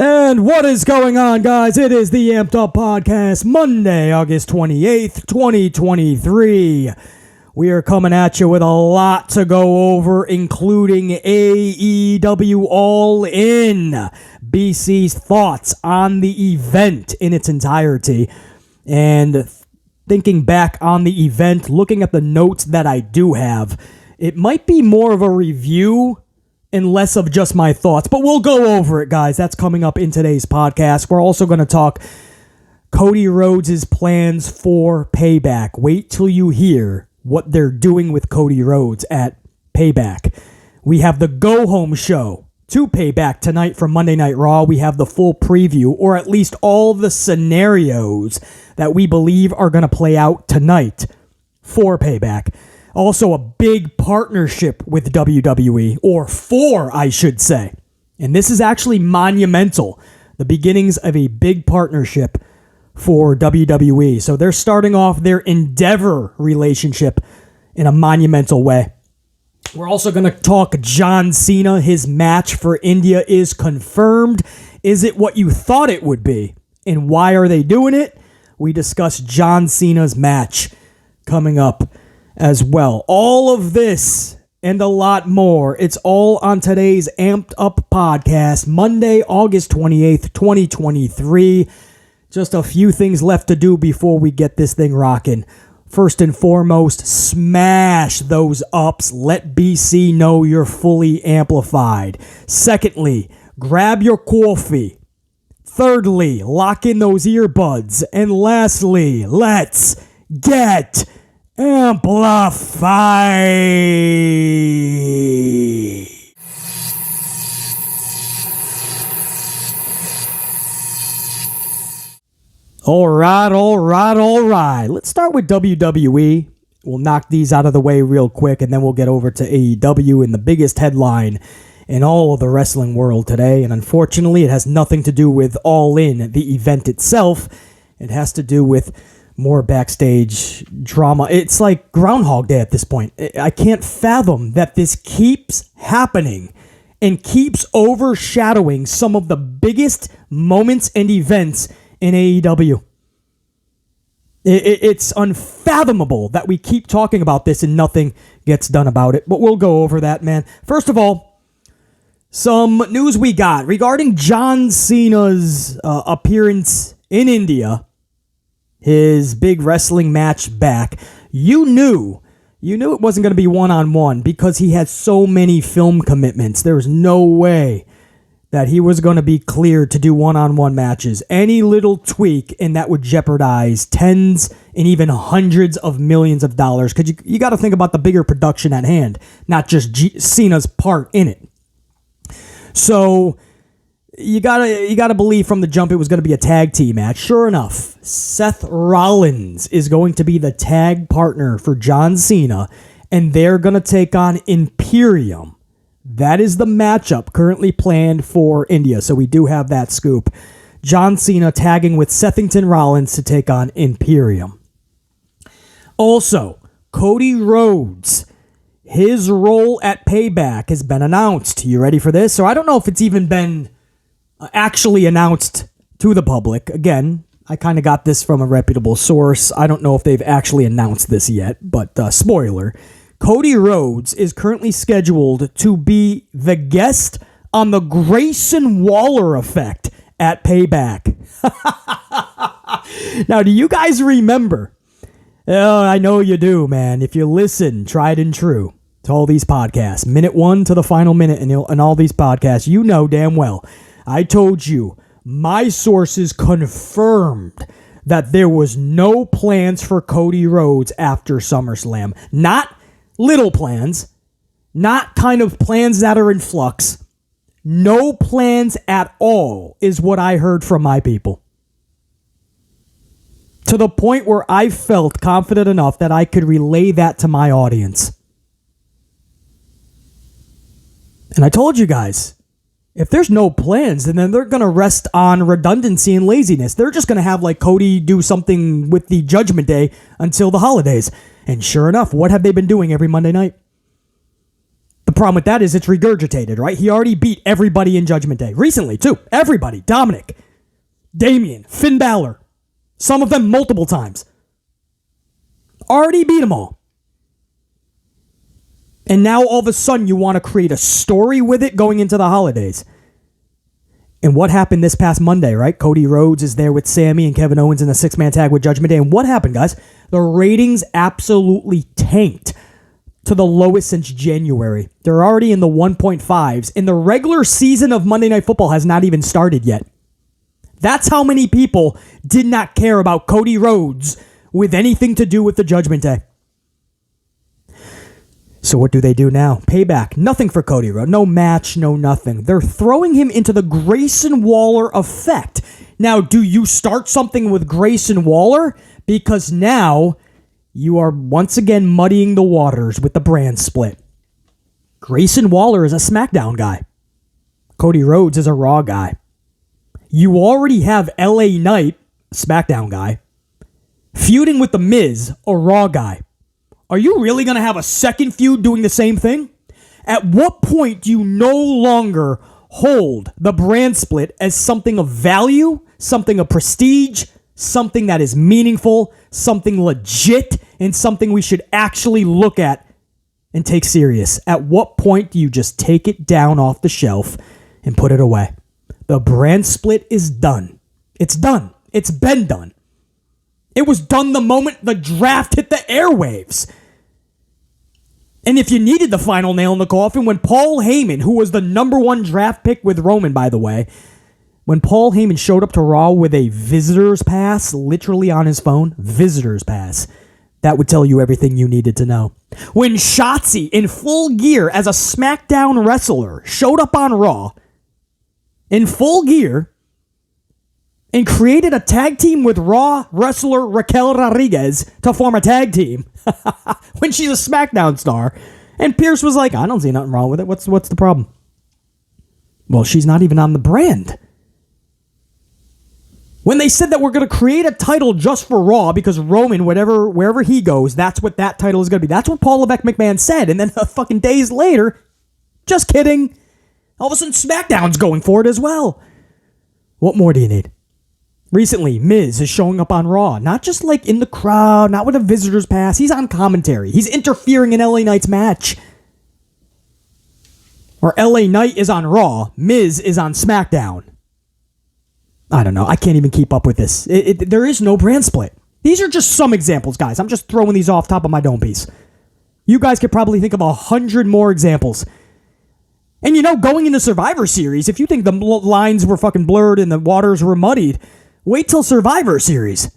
And what is going on, guys? It is the Amped Up Podcast, Monday, August 28th, 2023. We are coming at you with a lot to go over, including AEW All In, BC's thoughts on the event in its entirety, and thinking back on the event, looking at the notes that I do have. It might be more of a review and less of just my thoughts, but we'll go over it, guys. That's coming up in today's podcast. We're also going to talk Cody Rhodes' plans for PayBack. Wait till you hear what they're doing with Cody Rhodes at PayBack. We have the go-home show to PayBack tonight from Monday Night Raw. We have the full preview, or at least all the scenarios that we believe are going to play out tonight for PayBack. Also, a big partnership with WWE, or four, I should say. And this is actually monumental. The beginnings of a big partnership for WWE. So they're starting off their Endeavor relationship in a monumental way. We're also going to talk John Cena. His match for India is confirmed. Is it what you thought it would be? And why are they doing it? We discuss John Cena's match coming up as well. All of this and a lot more. It's all on today's Amped Up Podcast, Monday, August 28th, 2023. Just a few things left to do before we get this thing rocking. First and foremost, smash those ups. Let BC know you're fully amplified. Secondly, grab your coffee. Thirdly, lock in those earbuds. And lastly, let's get amplified. All right. Let's start with WWE. We'll knock these out of the way real quick, and then we'll get over to AEW and the biggest headline in all of the wrestling world today. And unfortunately, it has nothing to do with All In, the event itself. It has to do with more backstage drama. It's like Groundhog Day at this point. I can't fathom that this keeps happening and keeps overshadowing some of the biggest moments and events in AEW. It's unfathomable that we keep talking about this and nothing gets done about it, but we'll go over that, man. First of all, some news we got regarding John Cena's appearance in India. His big wrestling match back. You knew it wasn't going to be one-on-one because he had so many film commitments. There was no way that he was going to be cleared to do one-on-one matches. Any little tweak, and that would jeopardize tens and even hundreds of millions of dollars. Because you got to think about the bigger production at hand, not just Cena's part in it. So you gotta believe from the jump it was going to be a tag team match. Sure enough, Seth Rollins is going to be the tag partner for John Cena, and they're going to take on Imperium. That is the matchup currently planned for India, so we do have that scoop. John Cena tagging with Sethington Rollins to take on Imperium. Also, Cody Rhodes, his role at PayBack has been announced. You ready for this? So I don't know if it's even been actually announced to the public. Again, I kind of got this from a reputable source. I don't know if they've actually announced this yet, but spoiler. Cody Rhodes is currently scheduled to be the guest on the Grayson Waller effect at PayBack. Now, do you guys remember? Oh, I know you do, man. If you listen, tried and true, to all these podcasts, minute one to the final minute in all these podcasts, you know damn well. I told you, my sources confirmed that there was no plans for Cody Rhodes after SummerSlam. Not little plans, not kind of plans that are in flux. No plans at all is what I heard from my people. To the point where I felt confident enough that I could relay that to my audience. And I told you guys, if there's no plans, then they're going to rest on redundancy and laziness. They're just going to have like Cody do something with the Judgment Day until the holidays. And sure enough, what have they been doing every Monday night? The problem with that is it's regurgitated, right? He already beat everybody in Judgment Day. Recently, too. Everybody. Dominic, Damian, Finn Balor. Some of them multiple times. Already beat them all. And now all of a sudden you want to create a story with it going into the holidays. And what happened this past Monday, right? Cody Rhodes is there with Sammy and Kevin Owens in a 6-man tag with Judgment Day. And what happened, guys? The ratings absolutely tanked to the lowest since January. They're already in the 1.5s. And the regular season of Monday Night Football has not even started yet. That's how many people did not care about Cody Rhodes with anything to do with the Judgment Day. So what do they do now? Payback. Nothing for Cody Rhodes. No match, no nothing. They're throwing him into the Grayson Waller effect. Now, do you start something with Grayson Waller? Because now you are once again muddying the waters with the brand split. Grayson Waller is a SmackDown guy. Cody Rhodes is a Raw guy. You already have LA Knight, SmackDown guy, feuding with The Miz, a Raw guy. Are you really going to have a second feud doing the same thing? At what point do you no longer hold the brand split as something of value, something of prestige, something that is meaningful, something legit, and something we should actually look at and take serious? At what point do you just take it down off the shelf and put it away? The brand split is done. It's done. It's been done. It was done the moment the draft hit the airwaves. And if you needed the final nail in the coffin, when Paul Heyman, who was the number 1 draft pick with Roman, by the way, when Paul Heyman showed up to Raw with a visitor's pass, literally on his phone, visitor's pass, that would tell you everything you needed to know. When Shotzi, in full gear as a SmackDown wrestler, showed up on Raw, in full gear, and created a tag team with Raw wrestler Raquel Rodriguez to form a tag team when she's a SmackDown star. And Pierce was like, I don't see nothing wrong with it. What's the problem? Well, she's not even on the brand. When they said that we're going to create a title just for Raw because Roman, wherever he goes, that's what that title is going to be. That's what Paul Levesque McMahon said. And then fucking days later, just kidding. All of a sudden, SmackDown's going for it as well. What more do you need? Recently, Miz is showing up on Raw. Not just like in the crowd, not with a visitor's pass. He's on commentary. He's interfering in LA Knight's match. Or LA Knight is on Raw. Miz is on SmackDown. I don't know. I can't even keep up with this. There is no brand split. These are just some examples, guys. I'm just throwing these off top of my dome piece. You guys could probably think of 100 more examples. And you know, going into Survivor Series, if you think the lines were fucking blurred and the waters were muddied, wait till Survivor Series.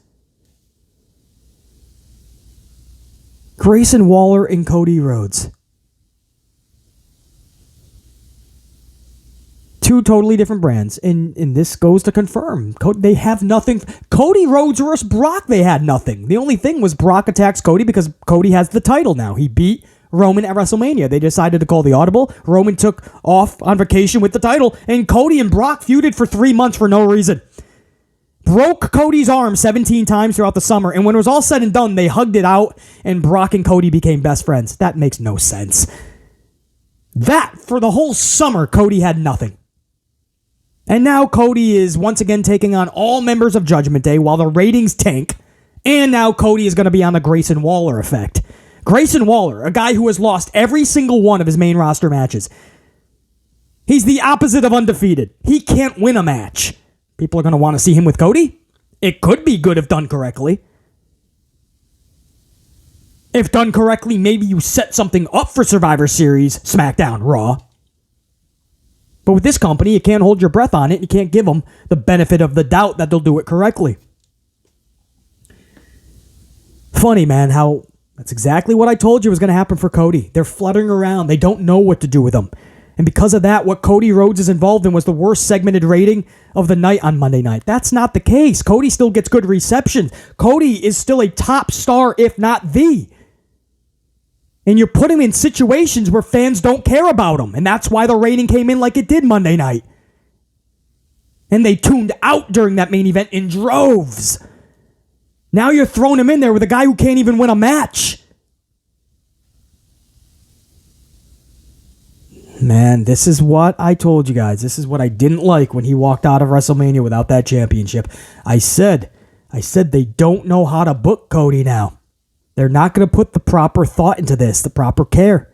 Grayson Waller and Cody Rhodes. Two totally different brands. And this goes to confirm. They have nothing. Cody Rhodes versus Brock, they had nothing. The only thing was Brock attacks Cody because Cody has the title now. He beat Roman at WrestleMania. They decided to call the audible. Roman took off on vacation with the title. And Cody and Brock feuded for 3 months for no reason. Broke Cody's arm 17 times throughout the summer, and when it was all said and done, they hugged it out, and Brock and Cody became best friends. That makes no sense. That, for the whole summer, Cody had nothing. And now Cody is once again taking on all members of Judgment Day while the ratings tank, and now Cody is going to be on the Grayson Waller effect. Grayson Waller, a guy who has lost every single one of his main roster matches. He's the opposite of undefeated. He can't win a match. People are going to want to see him with Cody. It could be good if done correctly. If done correctly, maybe you set something up for Survivor Series, SmackDown, Raw. But with this company, you can't hold your breath on it. You can't give them the benefit of the doubt that they'll do it correctly. Funny, man, how that's exactly what I told you was going to happen for Cody. They're fluttering around. They don't know what to do with him. And because of that, what Cody Rhodes is involved in was the worst segmented rating of the night on Monday night. That's not the case. Cody still gets good reception. Cody is still a top star, if not the. And you're putting him in situations where fans don't care about him. And that's why the rating came in like it did Monday night. And they tuned out during that main event in droves. Now you're throwing him in there with a guy who can't even win a match. Man, this is what I told you guys. This is what I didn't like when he walked out of WrestleMania without that championship. I said they don't know how to book Cody now. They're not going to put the proper thought into this, the proper care.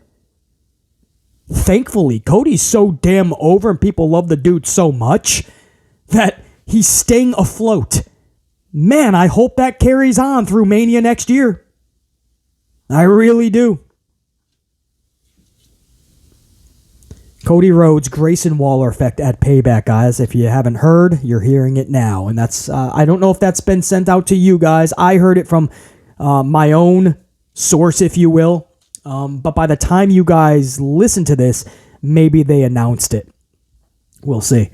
Thankfully, Cody's so damn over and people love the dude so much that he's staying afloat. Man, I hope that carries on through Mania next year. I really do. Cody Rhodes, Grayson Waller effect at Payback, guys. If you haven't heard, you're hearing it now. And that's, I don't know if that's been sent out to you guys. I heard it from my own source, if you will. But by the time you guys listen to this, maybe they announced it. We'll see.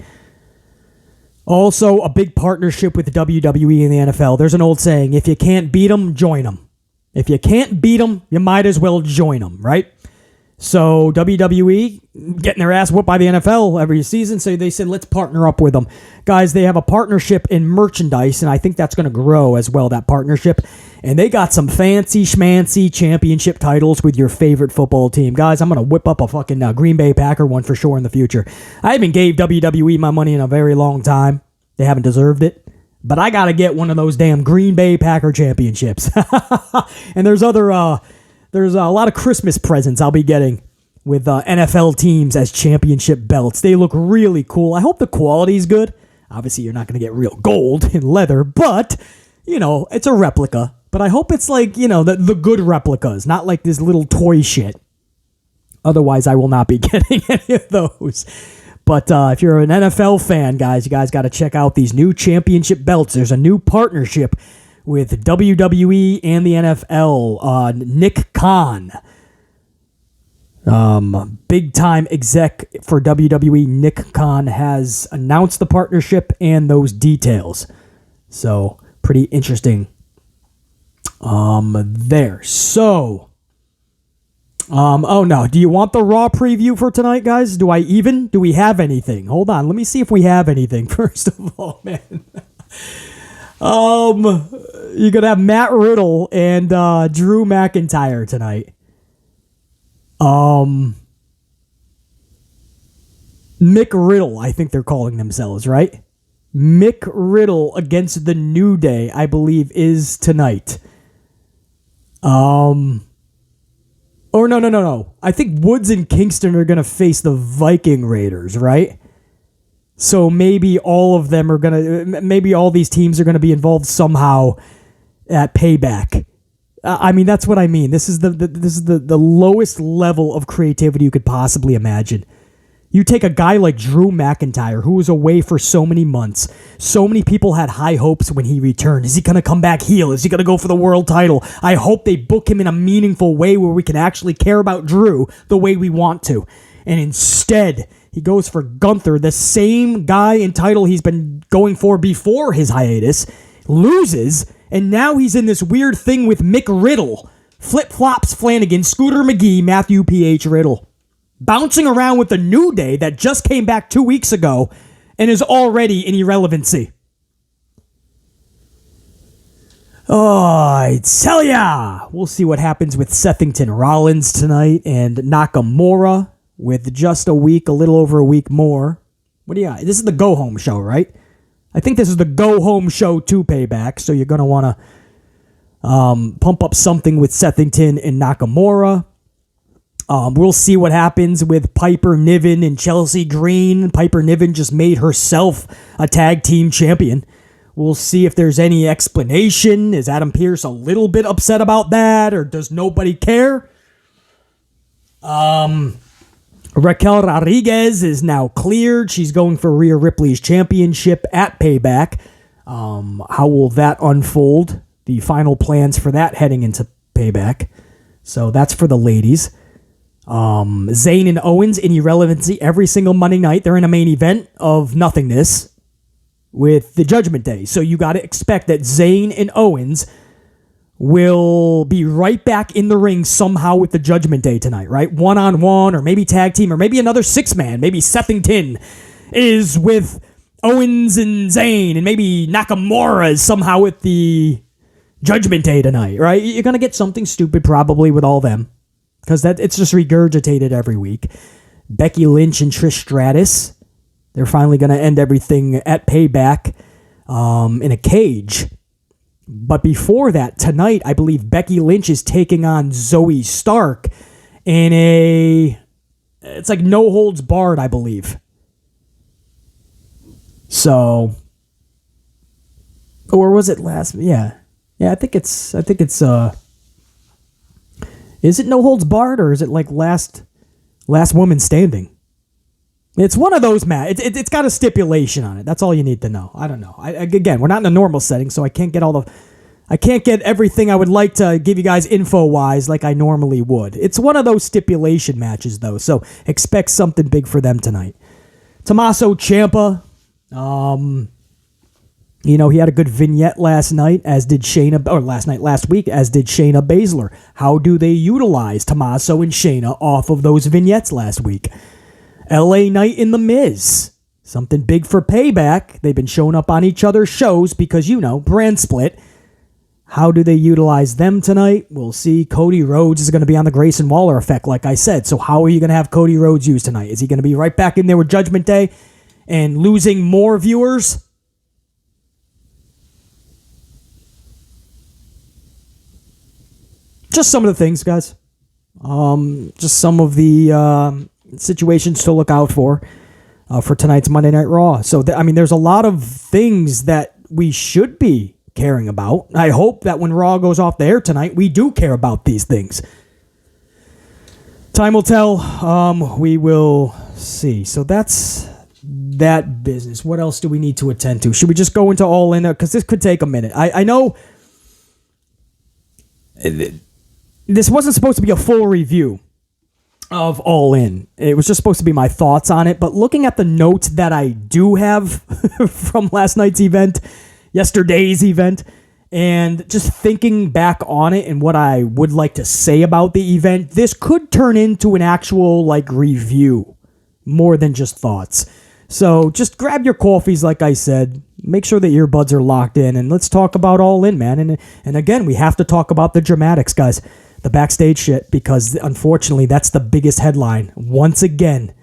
Also, a big partnership with WWE and the NFL. There's an old saying, if you can't beat them, join them. If you can't beat them, you might as well join them, right? So WWE getting their ass whooped by the NFL every season, so they said, let's partner up with them. Guys, they have a partnership in merchandise, and I think that's going to grow as well, that partnership. And they got some fancy schmancy championship titles with your favorite football team. Guys, I'm going to whip up a fucking Green Bay Packer one for sure in the future. I haven't gave WWE my money in a very long time. They haven't deserved it. But I got to get one of those damn Green Bay Packer championships. And there's a lot of Christmas presents I'll be getting with NFL teams as championship belts. They look really cool. I hope the quality's good. Obviously, you're not going to get real gold and leather, but, it's a replica. But I hope it's like, the good replicas, not like this little toy shit. Otherwise, I will not be getting any of those. But if you're an NFL fan, guys, you guys got to check out these new championship belts. There's a new partnership with WWE and the NFL. Nick Khan, big-time exec for WWE, Nick Khan has announced the partnership and those details. So, pretty interesting there. So, oh no, do you want the Raw preview for tonight, guys? Do we have anything? Hold on, let me see if we have anything, first of all, man. You're going to have Matt Riddle and Drew McIntyre tonight. Mick Riddle, I think they're calling themselves, right? Mick Riddle against the New Day, I believe, is tonight. Or no. I think Woods and Kingston are going to face the Viking Raiders, right? So maybe all of them are maybe all these teams are going to be involved somehow at Payback. I mean, that's what I mean. This is the lowest level of creativity you could possibly imagine. You take a guy like Drew McIntyre, who was away for so many months. So many people had high hopes when he returned. Is he going to come back heel? Is he going to go for the world title? I hope they book him in a meaningful way where we can actually care about Drew the way we want to. And instead, he goes for Gunther, the same guy and title he's been going for before his hiatus, loses, and now he's in this weird thing with Mick Riddle. Flip-flops Flanagan, Scooter McGee, Matthew P.H. Riddle. Bouncing around with the New Day that just came back 2 weeks ago and is already in irrelevancy. Oh, I tell ya! We'll see what happens with Sethington Rollins tonight and Nakamura with just a little over a week more. What do you got? This is the go-home show, right? I think this is the go-home show to Payback, so you're going to want to pump up something with Sethington and Nakamura. We'll see what happens with Piper Niven and Chelsea Green. Piper Niven just made herself a tag team champion. We'll see if there's any explanation. Is Adam Pearce a little bit upset about that, or does nobody care? Raquel Rodriguez is now cleared. She's going for Rhea Ripley's championship at Payback. How will that unfold? The final plans for that heading into Payback. So that's for the ladies. Zayn and Owens in irrelevancy every single Monday night. They're in a main event of nothingness with the Judgment Day. So you got to expect that Zayn and Owens will be right back in the ring somehow with the Judgment Day tonight, right? One-on-one, or maybe tag team, or maybe another six-man. Maybe Sethington is with Owens and Zayn, and maybe Nakamura is somehow with the Judgment Day tonight, right? You're going to get something stupid probably with all them, because it's just regurgitated every week. Becky Lynch and Trish Stratus. They're finally going to end everything at Payback in a cage. But before that, tonight, I believe Becky Lynch is taking on Zoe Stark in it's like no holds barred, I believe. So, or was it last? Yeah, I think it's. Is it no holds barred or is it like last woman standing? It's one of those, Matt. It's got a stipulation on it. That's all you need to know. I don't know. Again, we're not in a normal setting, so I can't get everything I would like to give you guys info-wise like I normally would. It's one of those stipulation matches, though, so expect something big for them tonight. Tommaso Ciampa, he had a good vignette last night, as did last week, as did Shayna Baszler. How do they utilize Tommaso and Shayna off of those vignettes last week? LA Knight and The Miz. Something big for Payback. They've been showing up on each other's shows because, brand split. How do they utilize them tonight? We'll see. Cody Rhodes is going to be on the Grayson Waller effect, like I said. So how are you going to have Cody Rhodes used tonight? Is he going to be right back in there with Judgment Day and losing more viewers? Just some of the things, guys. Just some of the situations to look out for tonight's Monday Night Raw. So, there's a lot of things that we should be caring about. I hope that when Raw goes off the air tonight, we do care about these things. Time will tell. We will see. So that's that business. What else do we need to attend to? Should we just go into All In? Because this could take a minute. I know this wasn't supposed to be a full review of All In. It was just supposed to be my thoughts on it. But looking at the notes that I do have from last night's event, yesterday's event, and just thinking back on it and what I would like to say about the event, this could turn into an actual review more than just thoughts. So just grab your coffees, like I said. Make sure that your earbuds are locked in, and let's talk about All In, man. And again, we have to talk about the dramatics, guys. The backstage shit, because unfortunately that's the biggest headline. Once again,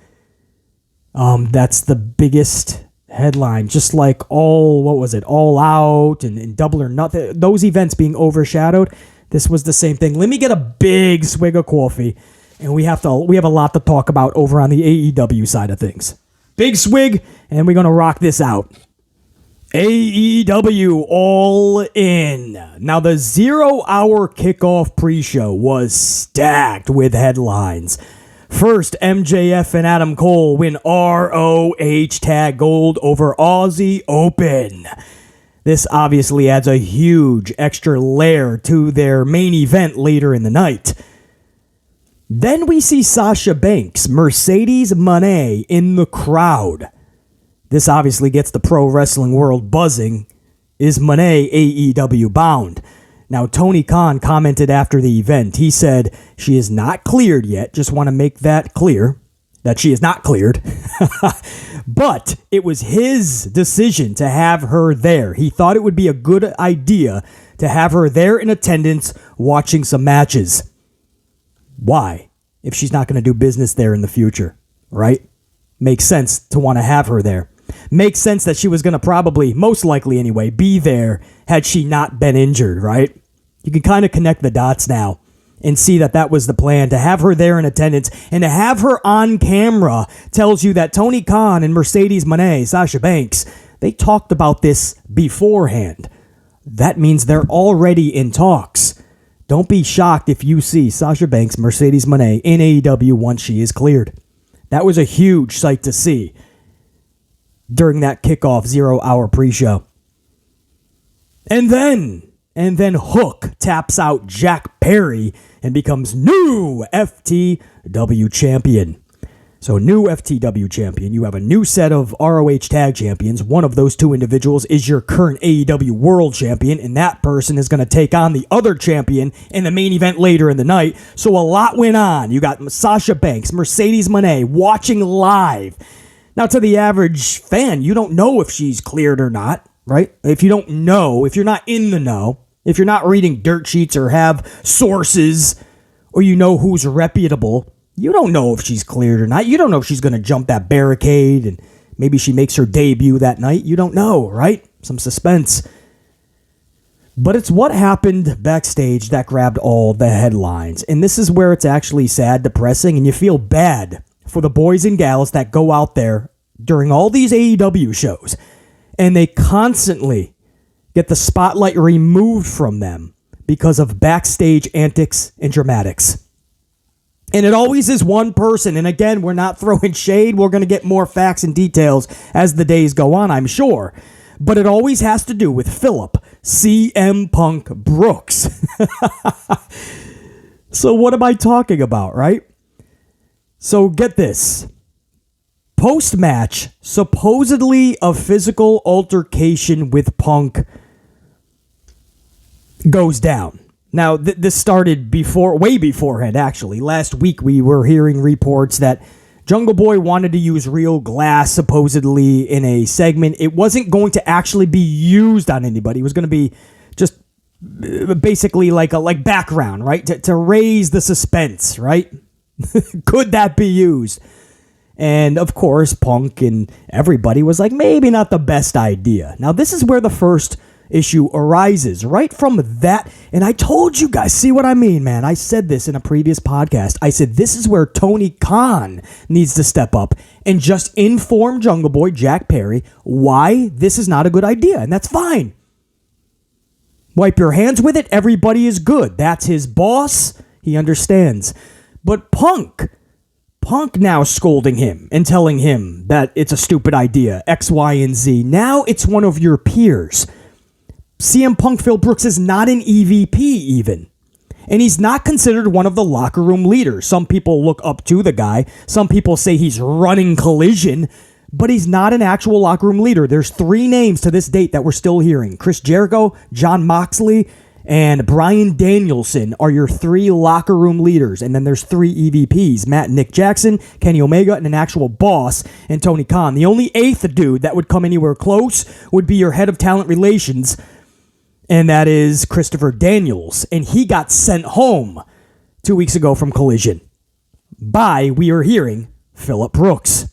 that's the biggest headline. Just like All Out and Double or Nothing, those events being overshadowed, this was the same thing. Let me get a big swig of coffee, and we have a lot to talk about over on the AEW side of things. Big swig, and we're gonna rock this out. AEW All In. Now, the 0-hour kickoff pre-show was stacked with headlines. First, MJF and Adam Cole win ROH Tag Gold over Aussie Open. This obviously adds a huge extra layer to their main event later in the night. Then we see Sasha Banks, Mercedes Moné in the crowd. This obviously gets the pro wrestling world buzzing. Is Moné AEW bound? Now, Tony Khan commented after the event. He said she is not cleared yet. Just want to make that clear, that she is not cleared. But it was his decision to have her there. He thought it would be a good idea to have her there in attendance watching some matches. Why? If she's not going to do business there in the future, right? Makes sense to want to have her there. Makes sense that she was going to probably, most likely anyway, be there had she not been injured, right? You can kind of connect the dots now and see that was the plan, to have her there in attendance, and to have her on camera tells you that Tony Khan and Mercedes Moné, Sasha Banks, they talked about this beforehand. That means they're already in talks. Don't be shocked if you see Sasha Banks, Mercedes Moné in AEW once she is cleared. That was a huge sight to see during that kickoff 0-hour pre-show. And then Hook taps out Jack Perry and becomes new FTW champion. So new FTW champion. You have a new set of ROH tag champions. One of those two individuals is your current AEW world champion, and that person is going to take on the other champion in the main event later in the night. So a lot went on. You got Sasha Banks, Mercedes Moné watching live. Now, to the average fan, you don't know if she's cleared or not, right? If you don't know, if you're not in the know, if you're not reading dirt sheets or have sources, or you know who's reputable, You don't know if she's cleared or not. You don't know if she's going to jump that barricade and maybe she makes her debut that night. You don't know, right? Some suspense. But it's what happened backstage that grabbed all the headlines. And this is where it's actually sad, depressing, and you feel bad for the boys and gals that go out there during all these AEW shows and they constantly get the spotlight removed from them because of backstage antics and dramatics. And it always is one person. And again, we're not throwing shade. We're going to get more facts and details as the days go on, I'm sure. But it always has to do with Philip CM Punk Brooks. So what am I talking about, right? So get this. Post-match, supposedly a physical altercation with Punk goes down. Now, this started way beforehand, actually. Last week, we were hearing reports that Jungle Boy wanted to use real glass, supposedly, in a segment. It wasn't going to actually be used on anybody. It was going to be just basically like background, right? To raise the suspense, right? Could that be used? And, of course, Punk and everybody was like, maybe not the best idea. Now, this is where the first issue arises, right from that. And I told you guys, see what I mean, man? I said this in a previous podcast. I said, this is where Tony Khan needs to step up and just inform Jungle Boy Jack Perry why this is not a good idea. And that's fine. Wipe your hands with it. Everybody is good. That's his boss. He understands. But Punk now scolding him and telling him that it's a stupid idea, X, Y, and Z. Now it's one of your peers. CM Punk Phil Brooks is not an EVP even. And he's not considered one of the locker room leaders. Some people look up to the guy. Some people say he's running Collision. But he's not an actual locker room leader. There's 3 names to this date that we're still hearing. Chris Jericho, Jon Moxley, and Bryan Danielson are your 3 locker room leaders. And then there's 3 EVPs. Matt and Nick Jackson, Kenny Omega, and an actual boss, and Tony Khan. The only 8th dude that would come anywhere close would be your head of talent relations, and that is Christopher Daniels. And he got sent home 2 weeks ago from Collision by, we are hearing, Philip Brooks.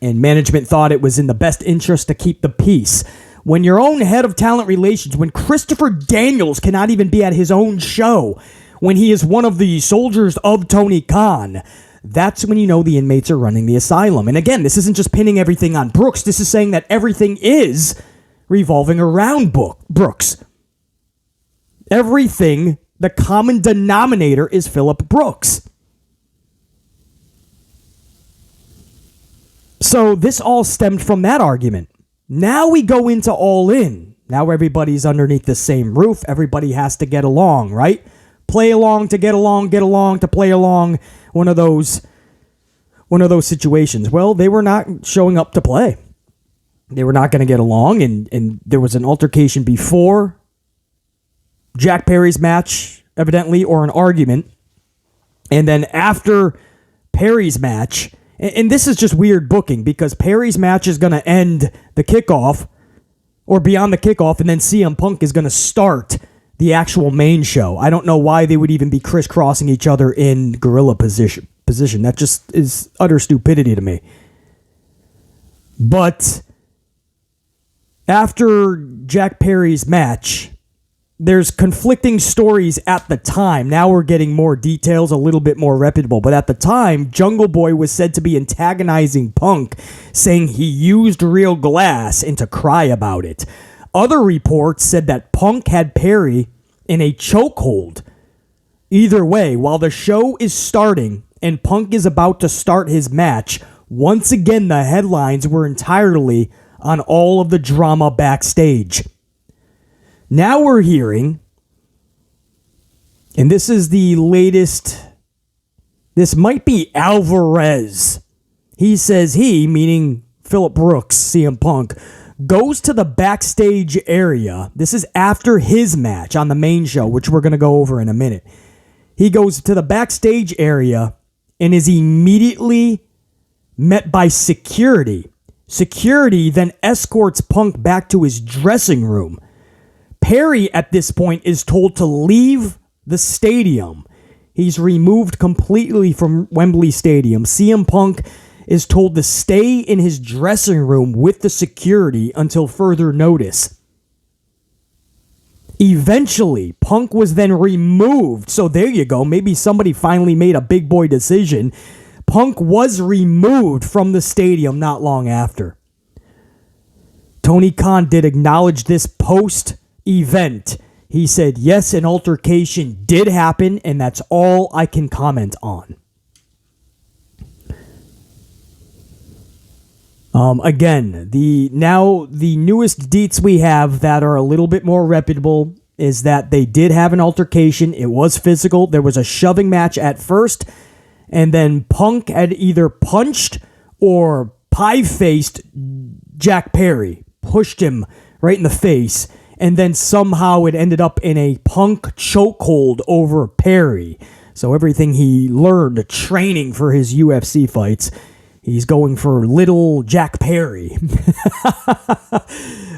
And management thought it was in the best interest to keep the peace. When your own head of talent relations, when Christopher Daniels cannot even be at his own show, when he is one of the soldiers of Tony Khan, that's when you know the inmates are running the asylum. And again, this isn't just pinning everything on Brooks. This is saying that everything is revolving around Brooks. Everything, the common denominator is Philip Brooks. So this all stemmed from that argument. Now we go into All In. Now everybody's underneath the same roof. Everybody has to get along, right? Play along to get along to play along. One of those situations. Well, they were not showing up to play. They were not going to get along, and there was an altercation before Jack Perry's match, evidently, or an argument. And then after Perry's match, and this is just weird booking because Perry's match is going to end the kickoff or beyond the kickoff, and then CM Punk is going to start the actual main show. I don't know why they would even be crisscrossing each other in gorilla position. That just is utter stupidity to me. But after Jack Perry's match, there's conflicting stories at the time. Now we're getting more details, a little bit more reputable. But at the time, Jungle Boy was said to be antagonizing Punk, saying he used real glass and to cry about it. Other reports said that Punk had Perry in a chokehold. Either way, while the show is starting and Punk is about to start his match, once again the headlines were entirely on all of the drama backstage. Now we're hearing, and this is the latest, this might be Alvarez. He says he, meaning Philip Brooks, CM Punk, goes to the backstage area. This is after his match on the main show, which we're going to go over in a minute. He goes to the backstage area and is immediately met by security. Security then escorts Punk back to his dressing room. Perry, at this point, is told to leave the stadium. He's removed completely from Wembley Stadium. CM Punk is told to stay in his dressing room with the security until further notice. Eventually, Punk was then removed. So there you go. Maybe somebody finally made a big boy decision. Punk was removed from the stadium not long after. Tony Khan did acknowledge this post-event. He said, yes, an altercation did happen, and that's all I can comment on. Again, the newest deets we have that are a little bit more reputable is that they did have an altercation. It was physical. There was a shoving match at first, and then Punk had either punched or pie-faced Jack Perry, pushed him right in the face, and then somehow it ended up in a Punk chokehold over Perry. So everything he learned training for his UFC fights, he's going for little Jack Perry.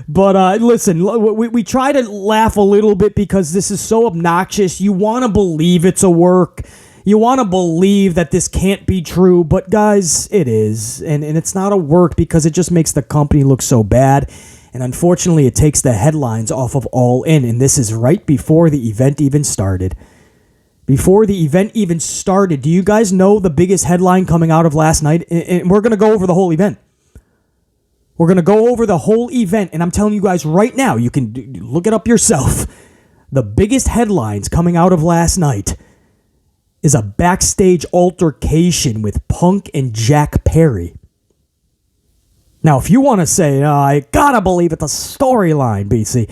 But listen, we try to laugh a little bit because this is so obnoxious. You want to believe it's a work. You want to believe that this can't be true. But guys, it is. And it's not a work because it just makes the company look so bad. And unfortunately, it takes the headlines off of All In. And this is right before the event even started. Before the event even started, do you guys know the biggest headline coming out of last night? And we're going to go over the whole event. We're going to go over the whole event. And I'm telling you guys right now, you can look it up yourself. The biggest headlines coming out of last night is a backstage altercation with Punk and Jack Perry. Now, if you want to say, I gotta believe it's a storyline, BC.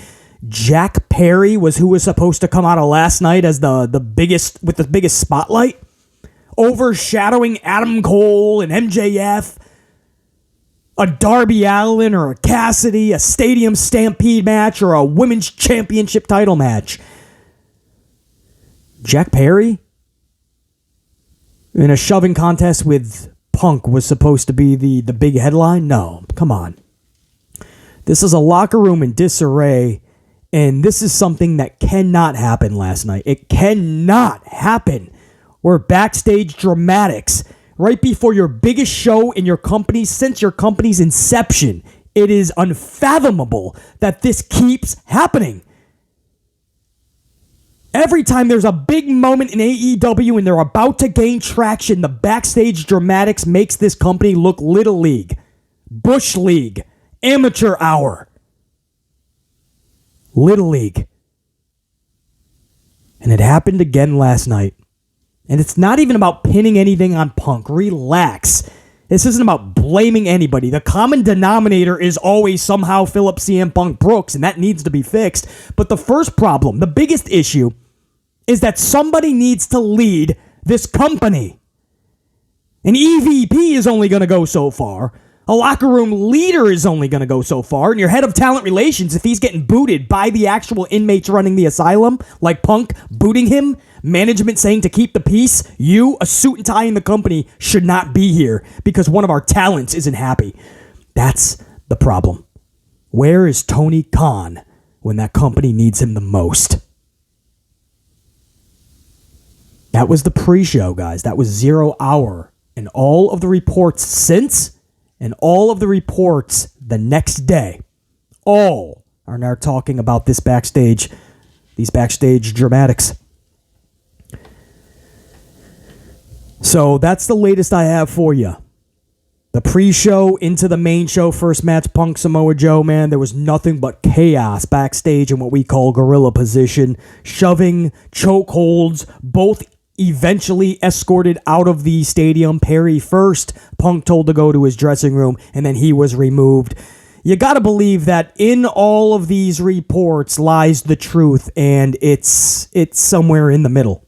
Jack Perry was who was supposed to come out of last night as the biggest, with the biggest spotlight, overshadowing Adam Cole and MJF, a Darby Allin or a Cassidy, a Stadium Stampede match, or a Women's Championship title match. Jack Perry in a shoving contest with Punk was supposed to be the big headline? No, come on. This is a locker room in disarray, and this is something that cannot happen last night. It cannot happen. We're backstage dramatics right before your biggest show in your company since your company's inception. It is unfathomable that this keeps happening. Every time there's a big moment in AEW and they're about to gain traction, the backstage dramatics makes this company look Little League, Bush League, Amateur Hour. Little League. And it happened again last night. And it's not even about pinning anything on Punk. Relax. This isn't about blaming anybody. The common denominator is always somehow Philip CM Punk Brooks, and that needs to be fixed. But the first problem, the biggest issue, is that somebody needs to lead this company. An EVP is only going to go so far. A locker room leader is only going to go so far. And your head of talent relations, if he's getting booted by the actual inmates running the asylum, like Punk booting him, management saying to keep the peace, you, a suit and tie in the company, should not be here because one of our talents isn't happy. That's the problem. Where is Tony Khan when that company needs him the most? That was the pre-show, guys. That was 0 Hour. And all of the reports since and all of the reports the next day, all are now talking about this backstage, these backstage dramatics. So that's the latest I have for you. The pre-show into the main show, first match, Punk Samoa Joe, man, there was nothing but chaos backstage in what we call gorilla position. Shoving, chokeholds, both eventually escorted out of the stadium. Perry first, Punk told to go to his dressing room, and then he was removed. You gotta believe that in all of these reports lies the truth, and it's somewhere in the middle.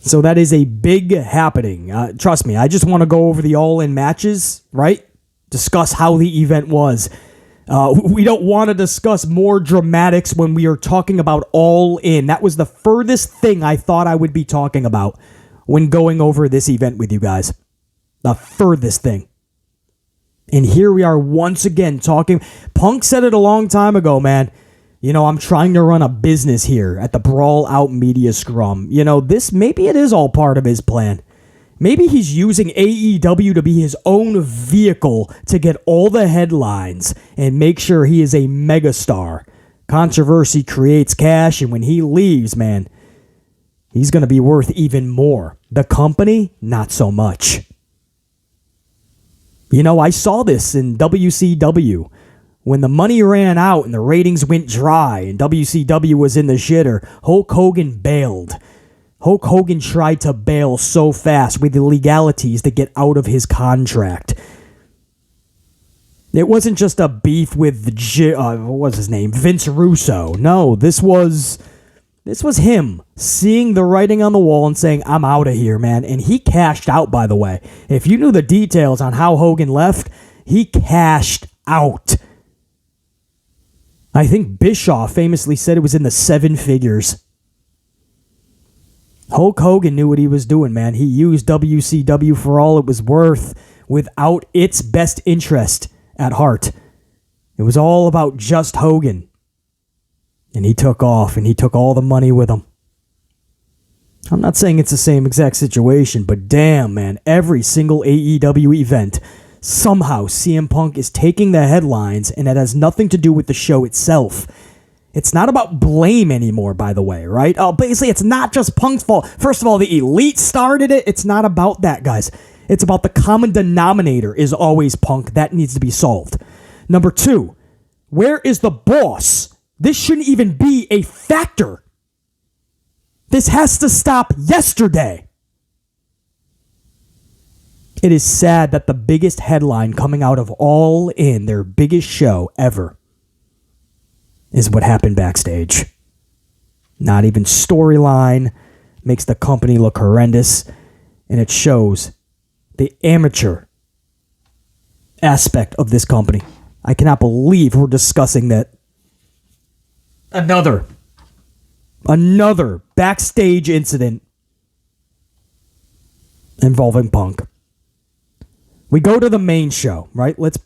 So that is a big happening. Trust me, I just want to go over the All In matches, right? Discuss how the event was. We don't want to discuss more dramatics when we are talking about All In. That was the furthest thing I thought I would be talking about when going over this event with you guys. The furthest thing. And here we are once again talking. Punk said it a long time ago, man. I'm trying to run a business here at the Brawl Out Media Scrum. Maybe it is all part of his plan. Maybe he's using AEW to be his own vehicle to get all the headlines and make sure he is a megastar. Controversy creates cash, and when he leaves, man, he's going to be worth even more. The company, not so much. I saw this in WCW. When the money ran out and the ratings went dry and WCW was in the shitter, Hulk Hogan bailed. Hulk Hogan tried to bail so fast with the legalities to get out of his contract. It wasn't just a beef with what was his name? Vince Russo. No, this was him seeing the writing on the wall and saying, I'm out of here, man. And he cashed out, by the way. If you knew the details on how Hogan left, he cashed out. I think Bischoff famously said it was in the 7 figures. Hulk Hogan knew what he was doing, man. He used WCW for all it was worth without its best interest at heart. It was all about just Hogan. And he took off, and he took all the money with him. I'm not saying it's the same exact situation, but damn, man, every single AEW event, somehow CM Punk is taking the headlines, and it has nothing to do with the show itself. It's not about blame anymore, by the way, right? Basically, it's not just Punk's fault. First of all, the Elite started it. It's not about that, guys. It's about the common denominator is always Punk. That needs to be solved. Number 2, where is the boss? This shouldn't even be a factor. This has to stop yesterday. It is sad that the biggest headline coming out of All In, their biggest show ever, is what happened backstage. Not even storyline, makes the company look horrendous, and it shows the amateur aspect of this company. I cannot believe we're discussing that. Another backstage incident involving Punk. We go to the main show, right? Let's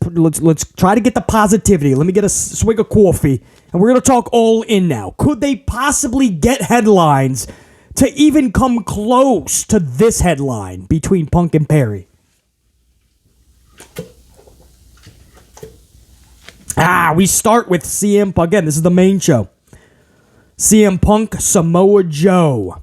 try to get the positivity. Let me get a swig of coffee, and we're going to talk All In now. Could they possibly get headlines to even come close to this headline between Punk and Perry? We start with CM Punk. Again, this is the main show. CM Punk, Samoa Joe.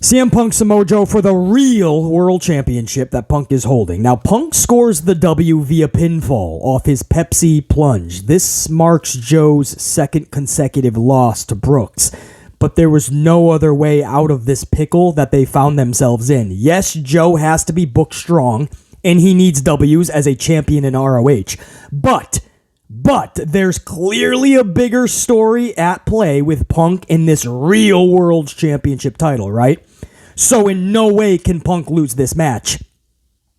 CM Punk, Samoa Joe for the real World Championship that Punk is holding. Now, Punk scores the W via pinfall off his Pepsi plunge. This marks Joe's second consecutive loss to Brooks. But there was no other way out of this pickle that they found themselves in. Yes, Joe has to be booked strong, and he needs W's as a champion in ROH. But there's clearly a bigger story at play with Punk in this real World Championship title, right? So in no way can Punk lose this match.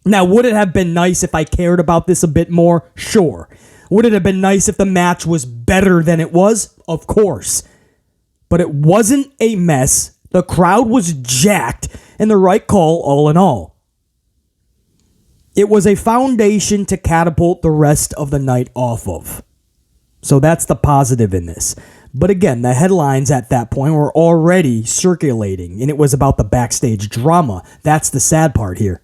Now, would it have been nice if I cared about this a bit more? Sure. Would it have been nice if the match was better than it was? Of course. But it wasn't a mess. The crowd was jacked, and the right call all in all. It was a foundation to catapult the rest of the night off of. So that's the positive in this. But again, the headlines at that point were already circulating, and it was about the backstage drama. That's the sad part here.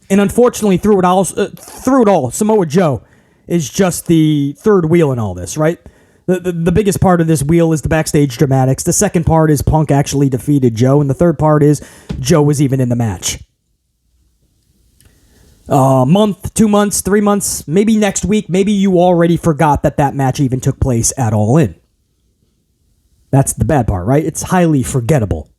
And unfortunately, through it all, Samoa Joe is just the third wheel in all this, right? The biggest part of this wheel is the backstage dramatics. The second part is Punk actually defeated Joe, and the third part is Joe was even in the match. A month, 2 months, 3 months, maybe next week, maybe you already forgot that match even took place at All In. That's the bad part, right? It's highly forgettable.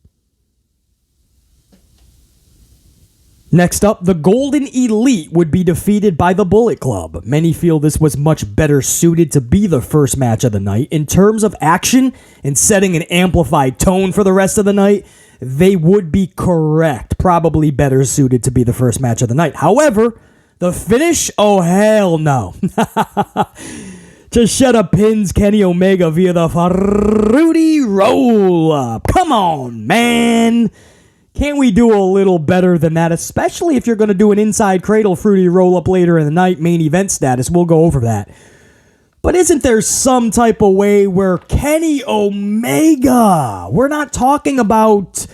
Next up, the Golden Elite would be defeated by the Bullet Club. Many feel this was much better suited to be the first match of the night. In terms of action and setting an amplified tone for the rest of the night, they would be correct. Probably better suited to be the first match of the night. However, the finish? Oh, hell no. Tashetta pins Kenny Omega via the Fruity Roll-Up. Come on, man. Can't we do a little better than that? Especially if you're going to do an inside cradle Fruity Roll-Up later in the night, main event status. We'll go over that. But isn't there some type of way where Kenny Omega, we're not talking about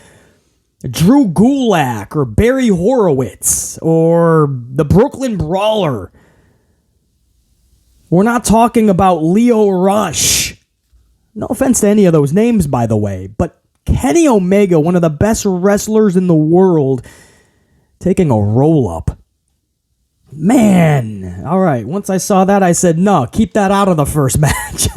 Drew Gulak or Barry Horowitz or the Brooklyn Brawler. We're not talking about Leo Rush. No offense to any of those names, by the way, but Kenny Omega, one of the best wrestlers in the world, taking a roll-up. Man, all right, once I saw that, I said, no, keep that out of the first match.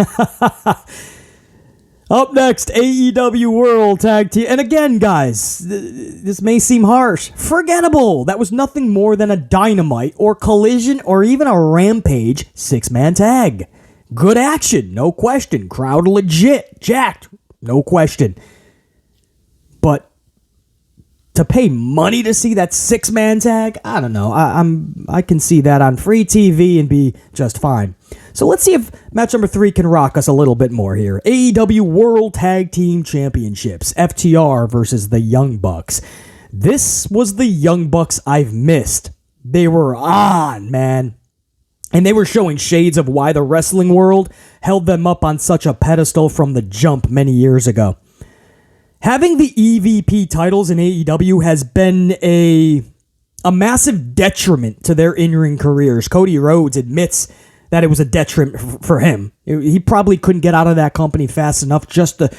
Up next, AEW World Tag Team. And again, guys, this may seem harsh. Forgettable. That was nothing more than a Dynamite or Collision or even a Rampage 6-man tag. Good action, no question. Crowd legit, jacked, no question. But to pay money to see that 6-man tag, I don't know. I can see that on free TV and be just fine. So let's see if match number 3 can rock us a little bit more here. AEW World Tag Team Championships, FTR versus the Young Bucks. This was the Young Bucks I've missed. They were on, man. And they were showing shades of why the wrestling world held them up on such a pedestal from the jump many years ago. Having the EVP titles in AEW has been a massive detriment to their in-ring careers. Cody Rhodes admits that it was a detriment for him. He probably couldn't get out of that company fast enough just to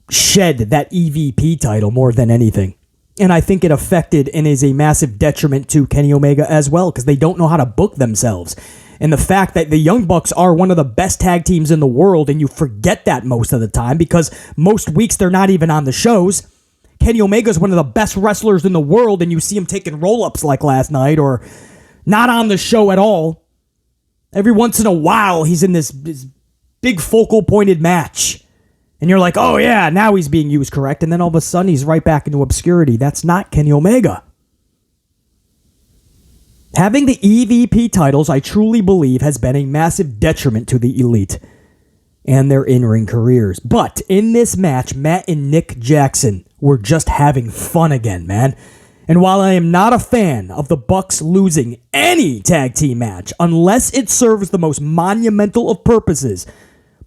shed that EVP title more than anything. And I think it affected and is a massive detriment to Kenny Omega as well, because they don't know how to book themselves. And the fact that the Young Bucks are one of the best tag teams in the world, and you forget that most of the time, because most weeks they're not even on the shows. Kenny Omega is one of the best wrestlers in the world, and you see him taking roll-ups like last night, or not on the show at all. Every once in a while, he's in this big focal-pointed match. And you're like, oh yeah, now he's being used correct. And then all of a sudden, he's right back into obscurity. That's not Kenny Omega. Having the EVP titles, I truly believe, has been a massive detriment to the Elite and their in-ring careers. But in this match, Matt and Nick Jackson were just having fun again, man. And while I am not a fan of the Bucks losing any tag team match, unless it serves the most monumental of purposes,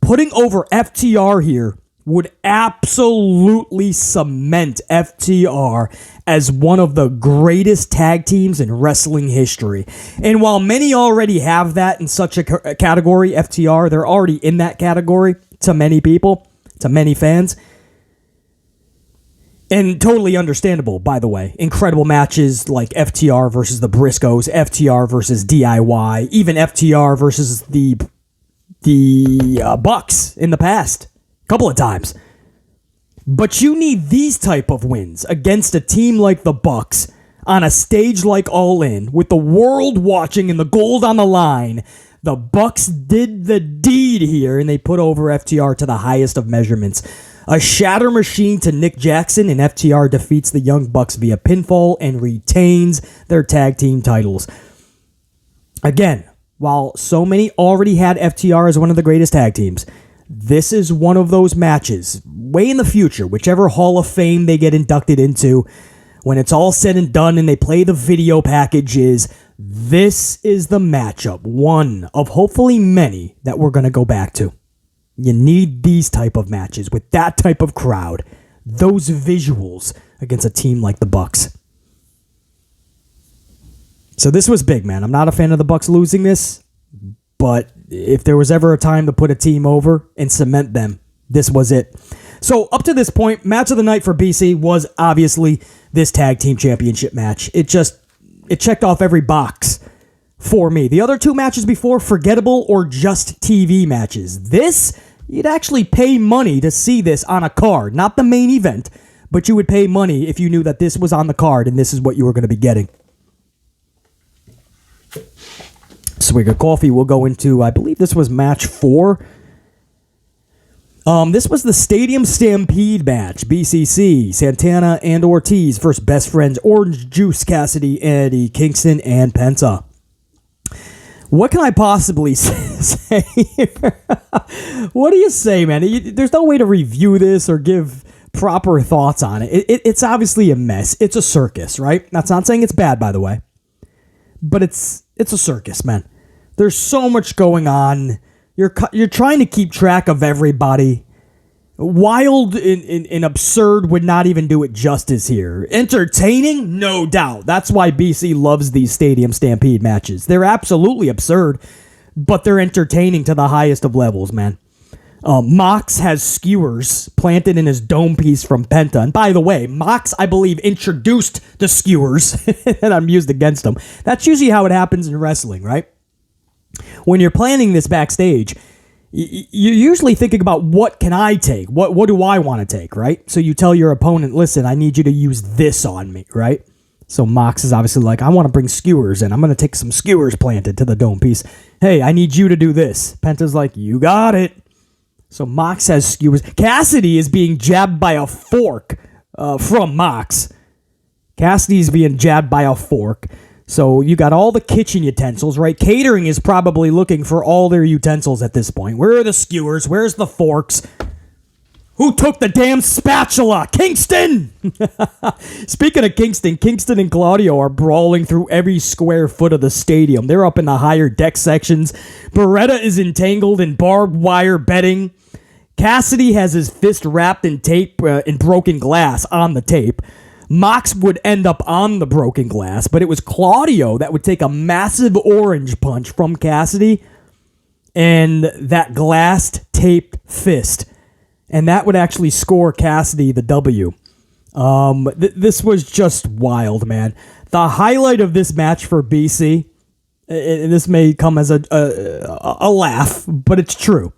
putting over FTR here would absolutely cement FTR as one of the greatest tag teams in wrestling history. And while many already have that in such a category, FTR, they're already in that category to many people, to many fans. And totally understandable, by the way. Incredible matches like FTR versus the Briscoes, FTR versus DIY, even FTR versus the Bucks in the past. A couple of times. But you need these type of wins against a team like the Bucks on a stage like All In, with the world watching and the gold on the line. The Bucks did the deed here, and they put over FTR to the highest of measurements. A shatter machine to Nick Jackson, and FTR defeats the Young Bucks via pinfall and retains their tag team titles. Again, while so many already had FTR as one of the greatest tag teams, this is one of those matches, way in the future, whichever Hall of Fame they get inducted into, when it's all said and done and they play the video packages, this is the matchup, one of hopefully many that we're going to go back to. You need these type of matches with that type of crowd, those visuals against a team like the Bucks. So this was big, man. I'm not a fan of the Bucks losing this, but if there was ever a time to put a team over and cement them, this was it. So up to this point, match of the night for BC was obviously this tag team championship match. It checked off every box for me. The other two matches before, forgettable or just TV matches. This, you'd actually pay money to see this on a card. Not the main event, but you would pay money if you knew that this was on the card and this is what you were going to be getting. Swig of coffee. We'll go into, I believe this was match 4. This was the Stadium Stampede match. BCC, Santana and Ortiz versus Best Friends, Orange Juice, Cassidy, Eddie Kingston, and Penta. What can I possibly say here? What do you say, man? There's no way to review this or give proper thoughts on it. It's obviously a mess. It's a circus, right? That's not saying it's bad, by the way. But it's a circus, man. There's so much going on. You're trying to keep track of everybody. Wild and absurd would not even do it justice here. Entertaining? No doubt. That's why BC loves these Stadium Stampede matches. They're absolutely absurd, but they're entertaining to the highest of levels, man. Mox has skewers planted in his dome piece from Penta. And by the way, Mox, I believe, introduced the skewers, and I'm used against them. That's usually how it happens in wrestling, right? When you're planning this backstage, you're usually thinking about what can I take? What do I want to take, right? So you tell your opponent, listen, I need you to use this on me, right? So Mox is obviously like, I want to bring skewers in. I'm going to take some skewers planted to the dome piece. Hey, I need you to do this. Penta's like, you got it. So Mox has skewers. Cassidy is being jabbed by a fork from Mox. Cassidy's being jabbed by a fork. So you got all the kitchen utensils, right? Catering is probably looking for all their utensils at this point. Where are the skewers? Where's the forks? Who took the damn spatula? Kingston! Speaking of Kingston and Claudio are brawling through every square foot of the stadium. They're up in the higher deck sections. Beretta is entangled in barbed wire bedding. Cassidy has his fist wrapped in tape, in broken glass on the tape. Mox would end up on the broken glass, but it was Claudio that would take a massive orange punch from Cassidy and that glassed taped fist. And that would actually score Cassidy the W. This was just wild, man. The highlight of this match for BC, and this may come as a laugh, but it's true.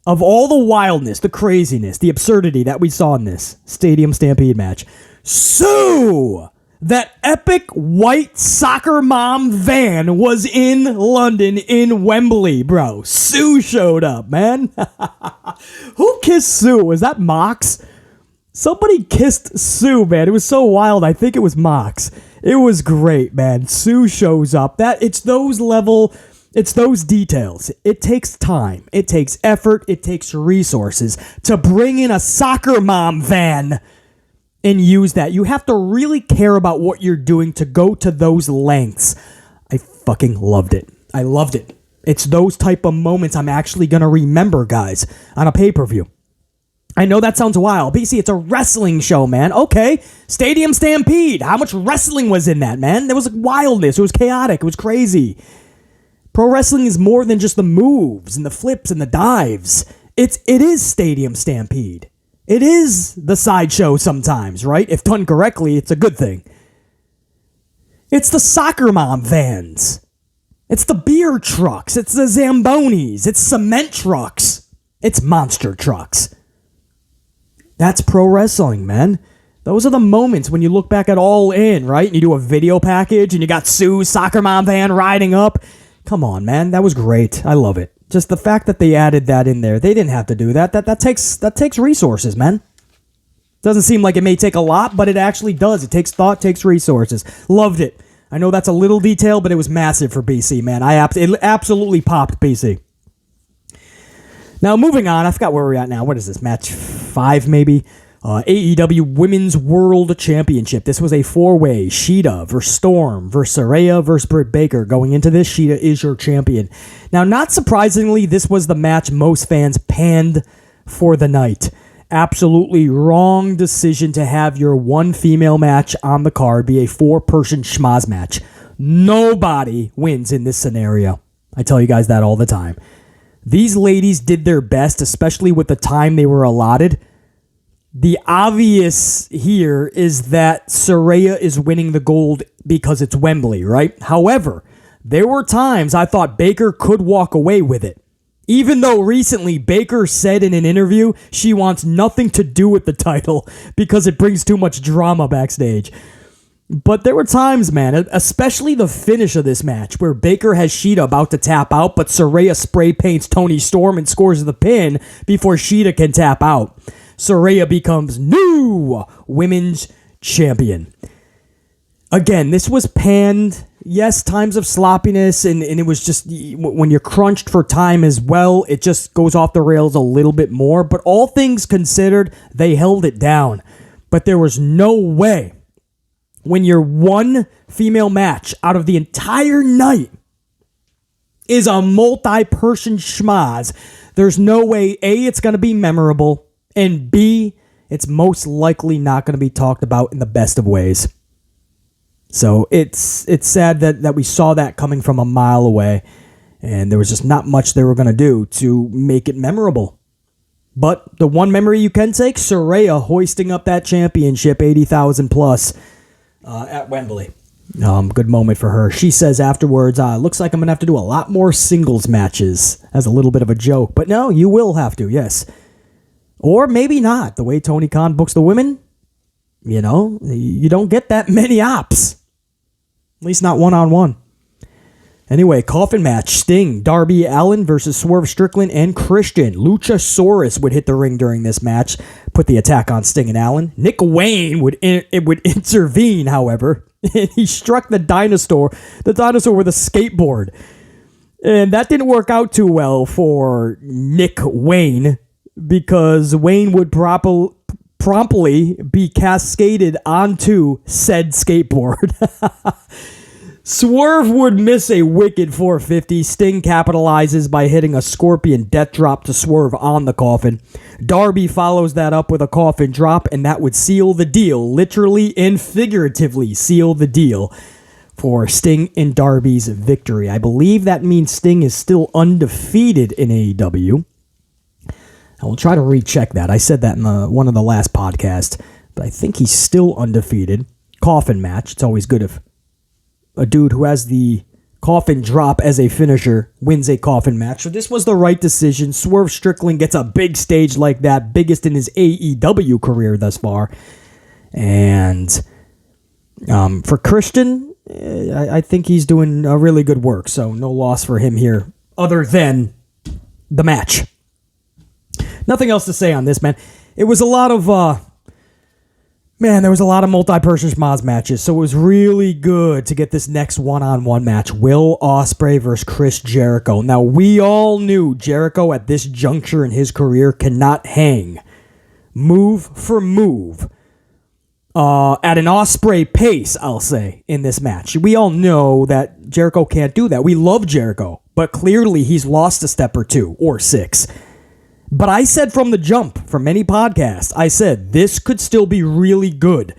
Of all the wildness, the craziness, the absurdity that we saw in this Stadium Stampede match, Sue! That epic white soccer mom van was in London, in Wembley, bro. Sue showed up, man. Who kissed Sue? Was that Mox? Somebody kissed Sue, man. It was so wild. I think it was Mox. It was great, man. Sue shows up. It's those details. It takes time. It takes effort. It takes resources to bring in a soccer mom van and use that. You have to really care about what you're doing to go to those lengths. I fucking loved it. I loved it. It's those type of moments I'm actually going to remember, guys, on a pay-per-view. I know that sounds wild. BC, it's a wrestling show, man. Okay, Stadium Stampede. How much wrestling was in that, man? There was wildness. It was chaotic. It was crazy. Pro wrestling is more than just the moves and the flips and the dives. It is Stadium Stampede. It is the sideshow sometimes, right? If done correctly, it's a good thing. It's the soccer mom vans. It's the beer trucks. It's the Zambonis. It's cement trucks. It's monster trucks. That's pro wrestling, man. Those are the moments when you look back at All In, right? And you do a video package and you got Sue's soccer mom van riding up. Come on, man. That was great. I love it. Just the fact that they added that in there. They didn't have to do that. That takes resources, man. Doesn't seem like it may take a lot, but it actually does. It takes thought, takes resources. Loved it. I know that's a little detail, but it was massive for BC, man. It absolutely popped BC. Now, moving on. I forgot where we're at now. What is this? Match 5, maybe? AEW Women's World Championship. This was a 4-way. Sheeta versus Storm versus Saraya versus Britt Baker. Going into this, Sheeta is your champion. Now, not surprisingly, this was the match most fans panned for the night. Absolutely wrong decision to have your one female match on the card be a 4-person schmaz match. Nobody wins in this scenario. I tell you guys that all the time. These ladies did their best, especially with the time they were allotted. The obvious here is that Saraya is winning the gold because it's Wembley, right? However, there were times I thought Baker could walk away with it. Even though recently Baker said in an interview she wants nothing to do with the title because it brings too much drama backstage. But there were times, man, especially the finish of this match where Baker has Sheeta about to tap out, but Saraya spray paints Toni Storm and scores the pin before Sheeta can tap out. Saraya becomes new women's champion. Again, this was panned. Yes, times of sloppiness, and it was just, when you're crunched for time as well, it just goes off the rails a little bit more. But all things considered, they held it down. But there was no way, when you're one female match out of the entire night, is a multi-person schmaz, there's no way, A, it's going to be memorable, and B, it's most likely not going to be talked about in the best of ways. So it's sad that we saw that coming from a mile away, and there was just not much they were going to do to make it memorable. But the one memory you can take, Saraya hoisting up that championship, 80,000 plus, at Wembley. Good moment for her. She says afterwards, looks like I'm going to have to do a lot more singles matches, as a little bit of a joke. But no, you will have to, yes. Or maybe not. The way Tony Khan books the women, you know, you don't get that many ops. At least not one-on-one. Anyway, coffin match. Sting, Darby Allin versus Swerve Strickland and Christian. Luchasaurus would hit the ring during this match, put the attack on Sting and Allin. Nick Wayne would intervene, however, and he struck the dinosaur with a skateboard. And that didn't work out too well for Nick Wayne, because Wayne would promptly be cascaded onto said skateboard. Swerve would miss a wicked 450. Sting capitalizes by hitting a scorpion death drop to Swerve on the coffin. Darby follows that up with a coffin drop, and that would seal the deal, literally and figuratively seal the deal for Sting and Darby's victory. I believe that means Sting is still undefeated in AEW. I will try to recheck that. I said that in one of the last podcasts, but I think he's still undefeated. Coffin match. It's always good if a dude who has the coffin drop as a finisher wins a coffin match. So this was the right decision. Swerve Strickland gets a big stage like that, biggest in his AEW career thus far. And for Christian, I think he's doing a really good work. So no loss for him here other than the match. Nothing else to say on this, man. It was a lot of there was a lot of multi-person schmaz matches, so it was really good to get this next one-on-one match. Will Ospreay versus Chris Jericho. Now, we all knew Jericho at this juncture in his career cannot hang move for move at an Ospreay pace, I'll say, in this match. We all know that Jericho can't do that. We love Jericho, but clearly he's lost a step or two, or six. But I said from the jump, from many podcasts, I said this could still be really good.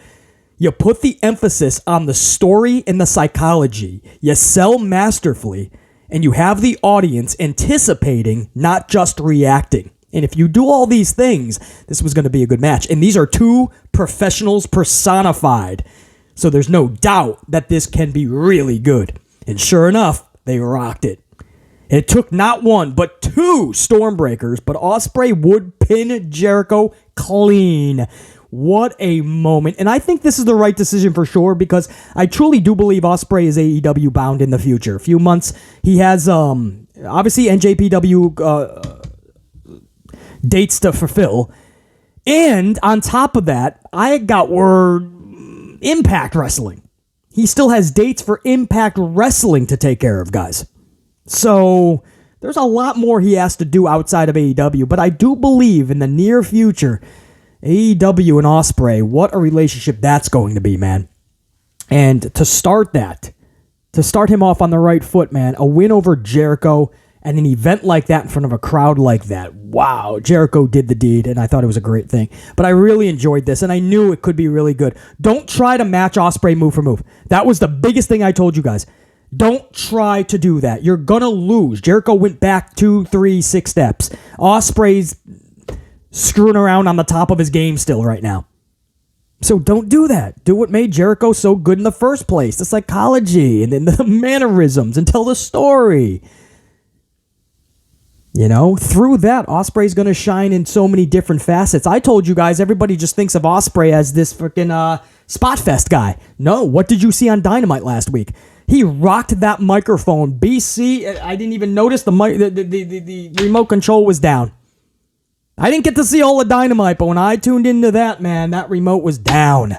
You put the emphasis on the story and the psychology. You sell masterfully, and you have the audience anticipating, not just reacting. And if you do all these things, this was going to be a good match. And these are two professionals personified. So there's no doubt that this can be really good. And sure enough, they rocked it. It took not one, but two Stormbreakers, but Ospreay would pin Jericho clean. What a moment. And I think this is the right decision for sure, because I truly do believe Ospreay is AEW bound in the future. A few months, he has, obviously, NJPW dates to fulfill. And on top of that, I got word Impact Wrestling. He still has dates for Impact Wrestling to take care of, guys. So there's a lot more he has to do outside of AEW, but I do believe in the near future, AEW and Ospreay, what a relationship that's going to be, man. And to start him off on the right foot, man, a win over Jericho and an event like that in front of a crowd like that. Wow, Jericho did the deed, and I thought it was a great thing. But I really enjoyed this, and I knew it could be really good. Don't try to match Ospreay move for move. That was the biggest thing I told you guys. Don't try to do that. You're going to lose. Jericho went back 2, 3, 6 steps. Ospreay's screwing around on the top of his game still right now. So don't do that. Do what made Jericho so good in the first place. The psychology and then the mannerisms, and tell the story. You know, through that, Ospreay's going to shine in so many different facets. I told you guys, everybody just thinks of Ospreay as this freaking Spot Fest guy. No, what did you see on Dynamite last week? He rocked that microphone. BC, I didn't even notice the remote control was down. I didn't get to see all the Dynamite, but when I tuned into that, man, that remote was down.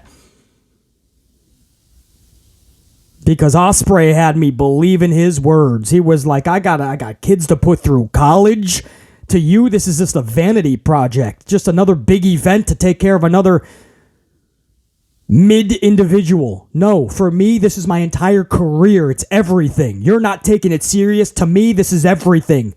Because Ospreay had me believe in his words. He was like, I got kids to put through college. To you, this is just a vanity project. Just another big event to take care of another mid-individual. No, for me, this is my entire career. It's everything. You're not taking it serious. To me, this is everything.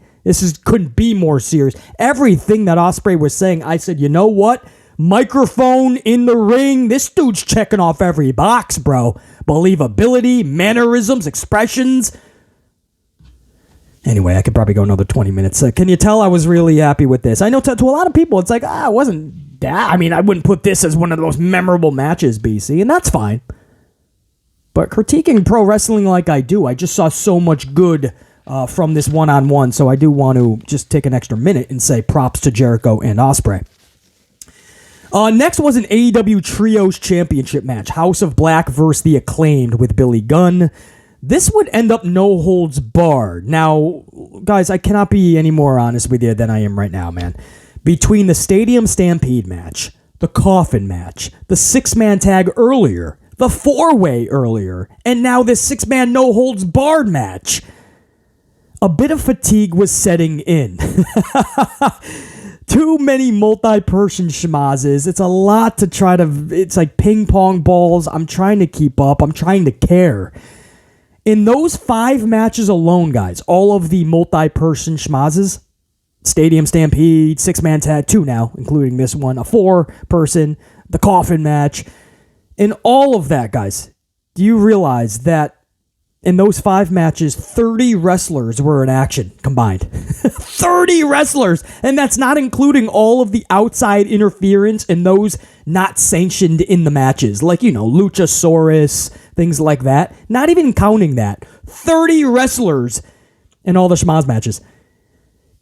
Couldn't be more serious. Everything that Ospreay was saying, I said, you know what? Microphone in the ring. This dude's checking off every box, bro. Believability, mannerisms, expressions. Anyway, I could probably go another 20 minutes. Can you tell I was really happy with this? I know to a lot of people, it's like, it wasn't that. I mean, I wouldn't put this as one of the most memorable matches, BC, and that's fine. But critiquing pro wrestling like I do, I just saw so much good from this one-on-one, so I do want to just take an extra minute and say props to Jericho and Ospreay. Next was an AEW Trios Championship match. House of Black versus The Acclaimed with Billy Gunn. This would end up no holds barred. Now, guys, I cannot be any more honest with you than I am right now, man. Between the Stadium Stampede match, the Coffin match, the 6-man tag earlier, the 4-way earlier, and now this 6-man no holds barred match, a bit of fatigue was setting in. Too many multi-person schmazes. It's a lot to try to... It's like ping pong balls. I'm trying to keep up. I'm trying to care. In those 5 matches alone, guys, all of the multi-person schmazes, Stadium Stampede, 6-man tag, 2 now, including this one, a 4-person, the Coffin match, in all of that, guys, do you realize that in those 5 matches, 30 wrestlers were in action combined. 30 wrestlers! And that's not including all of the outside interference and those not sanctioned in the matches. Like, Luchasaurus, things like that. Not even counting that. 30 wrestlers in all the schmaz matches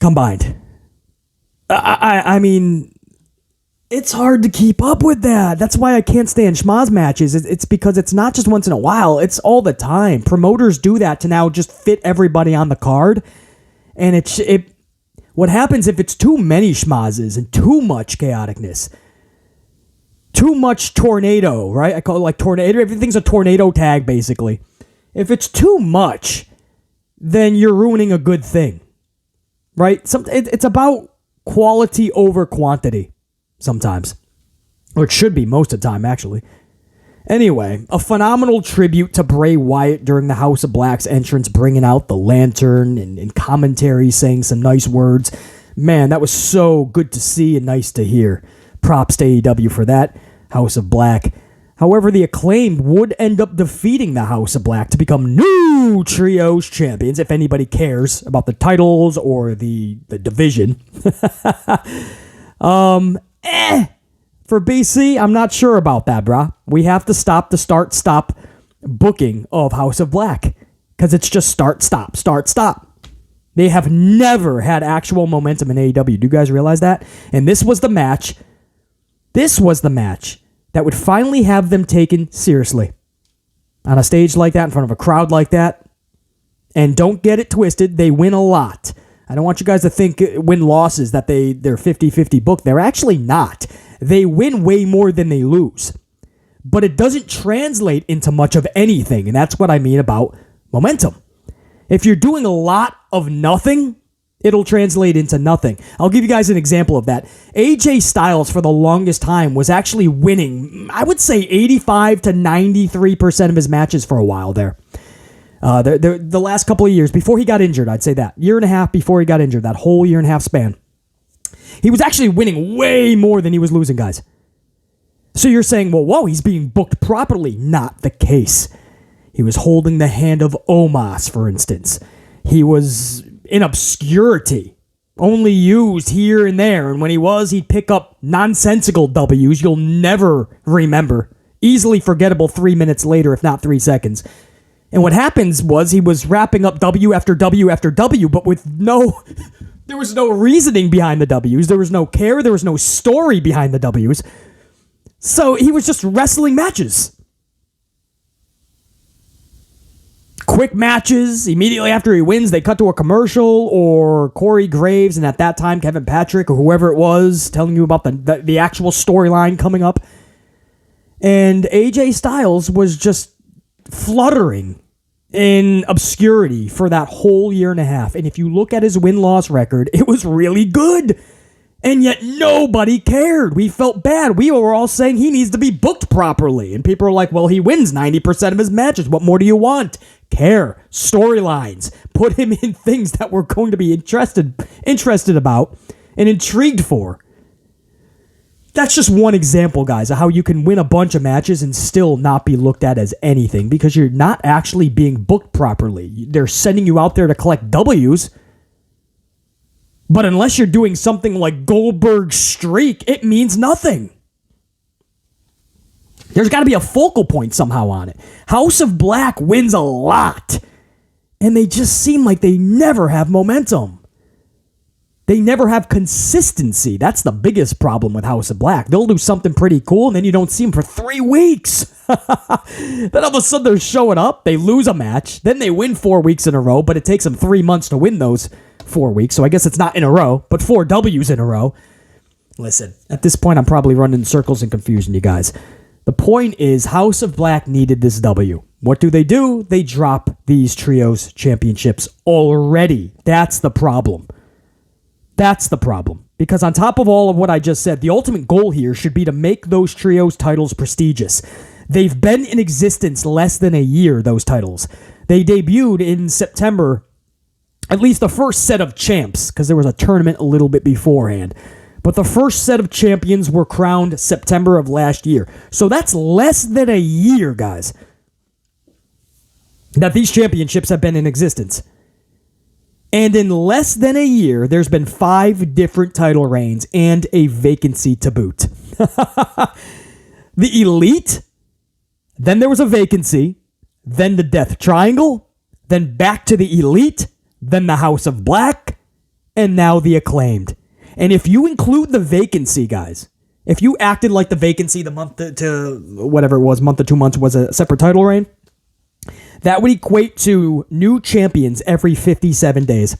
combined. I mean, it's hard to keep up with that. That's why I can't stand schmaz matches. It's because it's not just once in a while. It's all the time. Promoters do that to now just fit everybody on the card. And what happens if it's too many schmazes and too much chaoticness? Too much tornado, right? I call it like tornado. Everything's a tornado tag, basically. If it's too much, then you're ruining a good thing, right? It's about quality over quantity. Sometimes. Or it should be most of the time, actually. Anyway, a phenomenal tribute to Bray Wyatt during the House of Black's entrance, bringing out the lantern and commentary, saying some nice words. Man, that was so good to see and nice to hear. Props to AEW for that. House of Black. However, the Acclaimed would end up defeating the House of Black to become new Trios champions, if anybody cares about the titles or the division. For BC, I'm not sure about that, brah. We have to stop the start-stop booking of House of Black. Because it's just start-stop, start-stop. They have never had actual momentum in AEW. Do you guys realize that? And this was the match. This was the match that would finally have them taken seriously. On a stage like that, in front of a crowd like that. And don't get it twisted, they win a lot. I don't want you guys to think win-losses that they're 50-50 booked. They're actually not. They win way more than they lose. But it doesn't translate into much of anything, and that's what I mean about momentum. If you're doing a lot of nothing, it'll translate into nothing. I'll give you guys an example of that. AJ Styles, for the longest time, was actually winning, I would say 85 to 93% of his matches for a while there. The last couple of years, before he got injured, I'd say that. Year and a half before he got injured, that whole year and a half span. He was actually winning way more than he was losing, guys. So you're saying, well, whoa, he's being booked properly. Not the case. He was holding the hand of Omos, for instance. He was in obscurity, only used here and there. And when he'd pick up nonsensical W's you'll never remember. Easily forgettable 3 minutes later, if not 3 seconds. And what happens was he was wrapping up W after W after W, but with there was no reasoning behind the W's. There was no care. There was no story behind the W's. So he was just wrestling matches. Quick matches. Immediately after he wins, they cut to a commercial or Corey Graves, and at that time, Kevin Patrick or whoever it was, telling you about the actual storyline coming up. And AJ Styles was just fluttering in obscurity for that whole year and a half. And if you look at his win-loss record, it was really good. And yet nobody cared. We felt bad. We were all saying he needs to be booked properly. And people are like, well, he wins 90% of his matches. What more do you want? Care. Storylines. Put him in things that we're going to be interested about and intrigued for. That's just one example, guys, of how you can win a bunch of matches and still not be looked at as anything because you're not actually being booked properly. They're sending you out there to collect W's. But unless you're doing something like Goldberg's streak, it means nothing. There's got to be a focal point somehow on it. House of Black wins a lot. And they just seem like they never have momentum. They never have consistency. That's the biggest problem with House of Black. They'll do something pretty cool, and then you don't see them for 3 weeks. Then all of a sudden they're showing up, they lose a match, then they win 4 weeks in a row, but it takes them 3 months to win those 4 weeks, so I guess it's not in a row, but 4 W's in a row. Listen, at this point I'm probably running in circles and confusing you guys. The point is, House of Black needed this W. What do? They drop these trios championships already. That's the problem. That's the problem. Because on top of all of what I just said, the ultimate goal here should be to make those trios titles prestigious. They've been in existence less than a year, those titles. They debuted in September, at least the first set of champs, because there was a tournament a little bit beforehand. But the first set of champions were crowned September of last year. So that's less than a year, guys, that these championships have been in existence. And in less than a year, there's been 5 different title reigns and a vacancy to boot. The Elite, then there was a vacancy, then the Death Triangle, then back to the Elite, then the House of Black, and now the Acclaimed. And if you include the vacancy, guys, if you acted like the vacancy the month to whatever it was, month to 2 months was a separate title reign, that would equate to new champions every 57 days.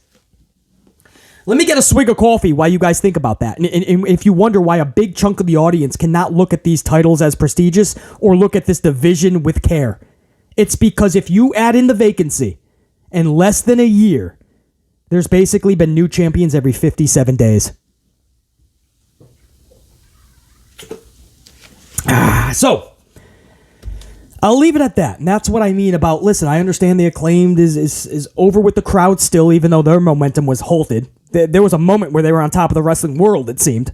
Let me get a swig of coffee while you guys think about that. And if you wonder why a big chunk of the audience cannot look at these titles as prestigious or look at this division with care, it's because if you add in the vacancy in less than a year, there's basically been new champions every 57 days. So I'll leave it at that. And that's what I mean about, listen, I understand the Acclaimed is over with the crowd still, even though their momentum was halted. There was a moment where they were on top of the wrestling world, it seemed.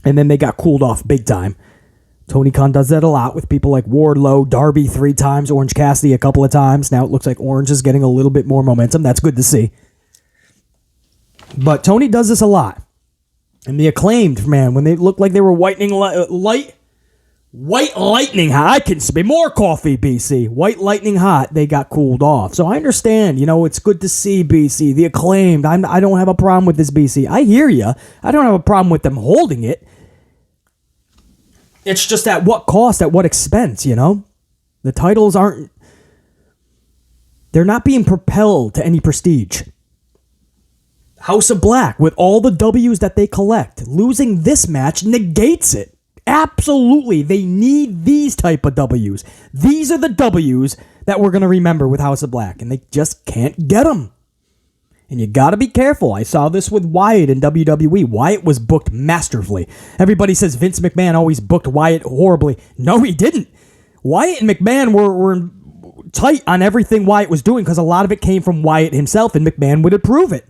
And then they got cooled off big time. Tony Khan does that a lot with people like Wardlow, Darby 3 times, Orange Cassidy a couple of times. Now it looks like Orange is getting a little bit more momentum. That's good to see. But Tony does this a lot. And the Acclaimed, man, when they looked like they were white lightning hot. I can spit more coffee, BC. White lightning hot. They got cooled off. So I understand, it's good to see BC, the Acclaimed. I don't have a problem with this, BC. I hear you. I don't have a problem with them holding it. It's just at what cost, at what expense, The titles they're not being propelled to any prestige. House of Black, with all the W's that they collect, losing this match negates it. Absolutely, they need these type of W's. These are the W's that we're going to remember with House of Black, and they just can't get them. And you got to be careful. I saw this with Wyatt in WWE. Wyatt was booked masterfully. Everybody says Vince McMahon always booked Wyatt horribly. No, he didn't. Wyatt and McMahon were tight on everything Wyatt was doing because a lot of it came from Wyatt himself, and McMahon would approve it.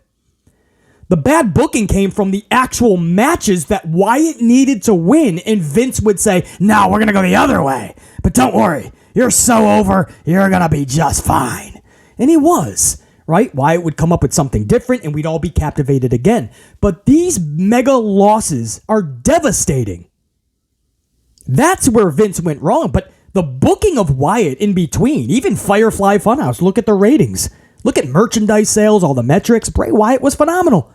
The bad booking came from the actual matches that Wyatt needed to win, and Vince would say, no, we're going to go the other way. But don't worry, you're so over, you're going to be just fine. And he was, right? Wyatt would come up with something different, and we'd all be captivated again. But these mega losses are devastating. That's where Vince went wrong. But the booking of Wyatt in between, even Firefly Funhouse, look at the ratings. Look at merchandise sales, all the metrics. Bray Wyatt was phenomenal.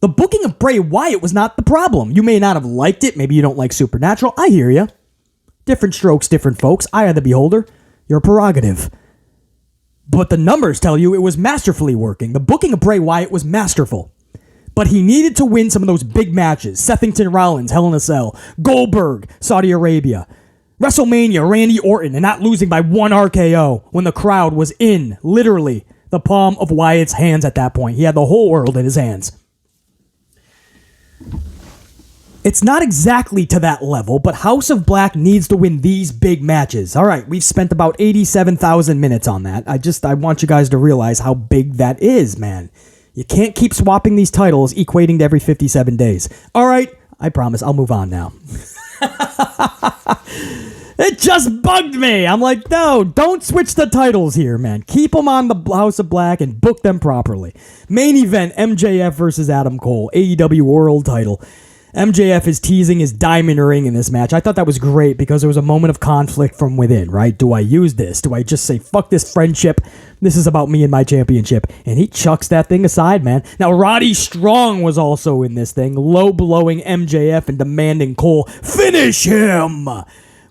The booking of Bray Wyatt was not the problem. You may not have liked it. Maybe you don't like Supernatural. I hear you. Different strokes, different folks. Eye of the beholder. Your prerogative. But the numbers tell you it was masterfully working. The booking of Bray Wyatt was masterful. But he needed to win some of those big matches. Sethington Rollins, Hell in a Cell. Goldberg, Saudi Arabia. WrestleMania, Randy Orton, and not losing by 1 RKO when the crowd was in, literally, the palm of Wyatt's hands at that point. He had the whole world in his hands. It's not exactly to that level, but House of Black needs to win these big matches. All right, we've spent about 87,000 minutes on that. I want you guys to realize how big that is, man. You can't keep swapping these titles equating to every 57 days. All right, I promise I'll move on now. It just bugged me. I'm like, no, don't switch the titles here, man. Keep them on the House of Black and book them properly. Main event, MJF versus Adam Cole, AEW World title. MJF is teasing his diamond ring in this match. I thought that was great because there was a moment of conflict from within, right? Do I use this? Do I just say, fuck this friendship? This is about me and my championship. And he chucks that thing aside, man. Now, Roddy Strong was also in this thing, low-blowing MJF and demanding Cole finish him.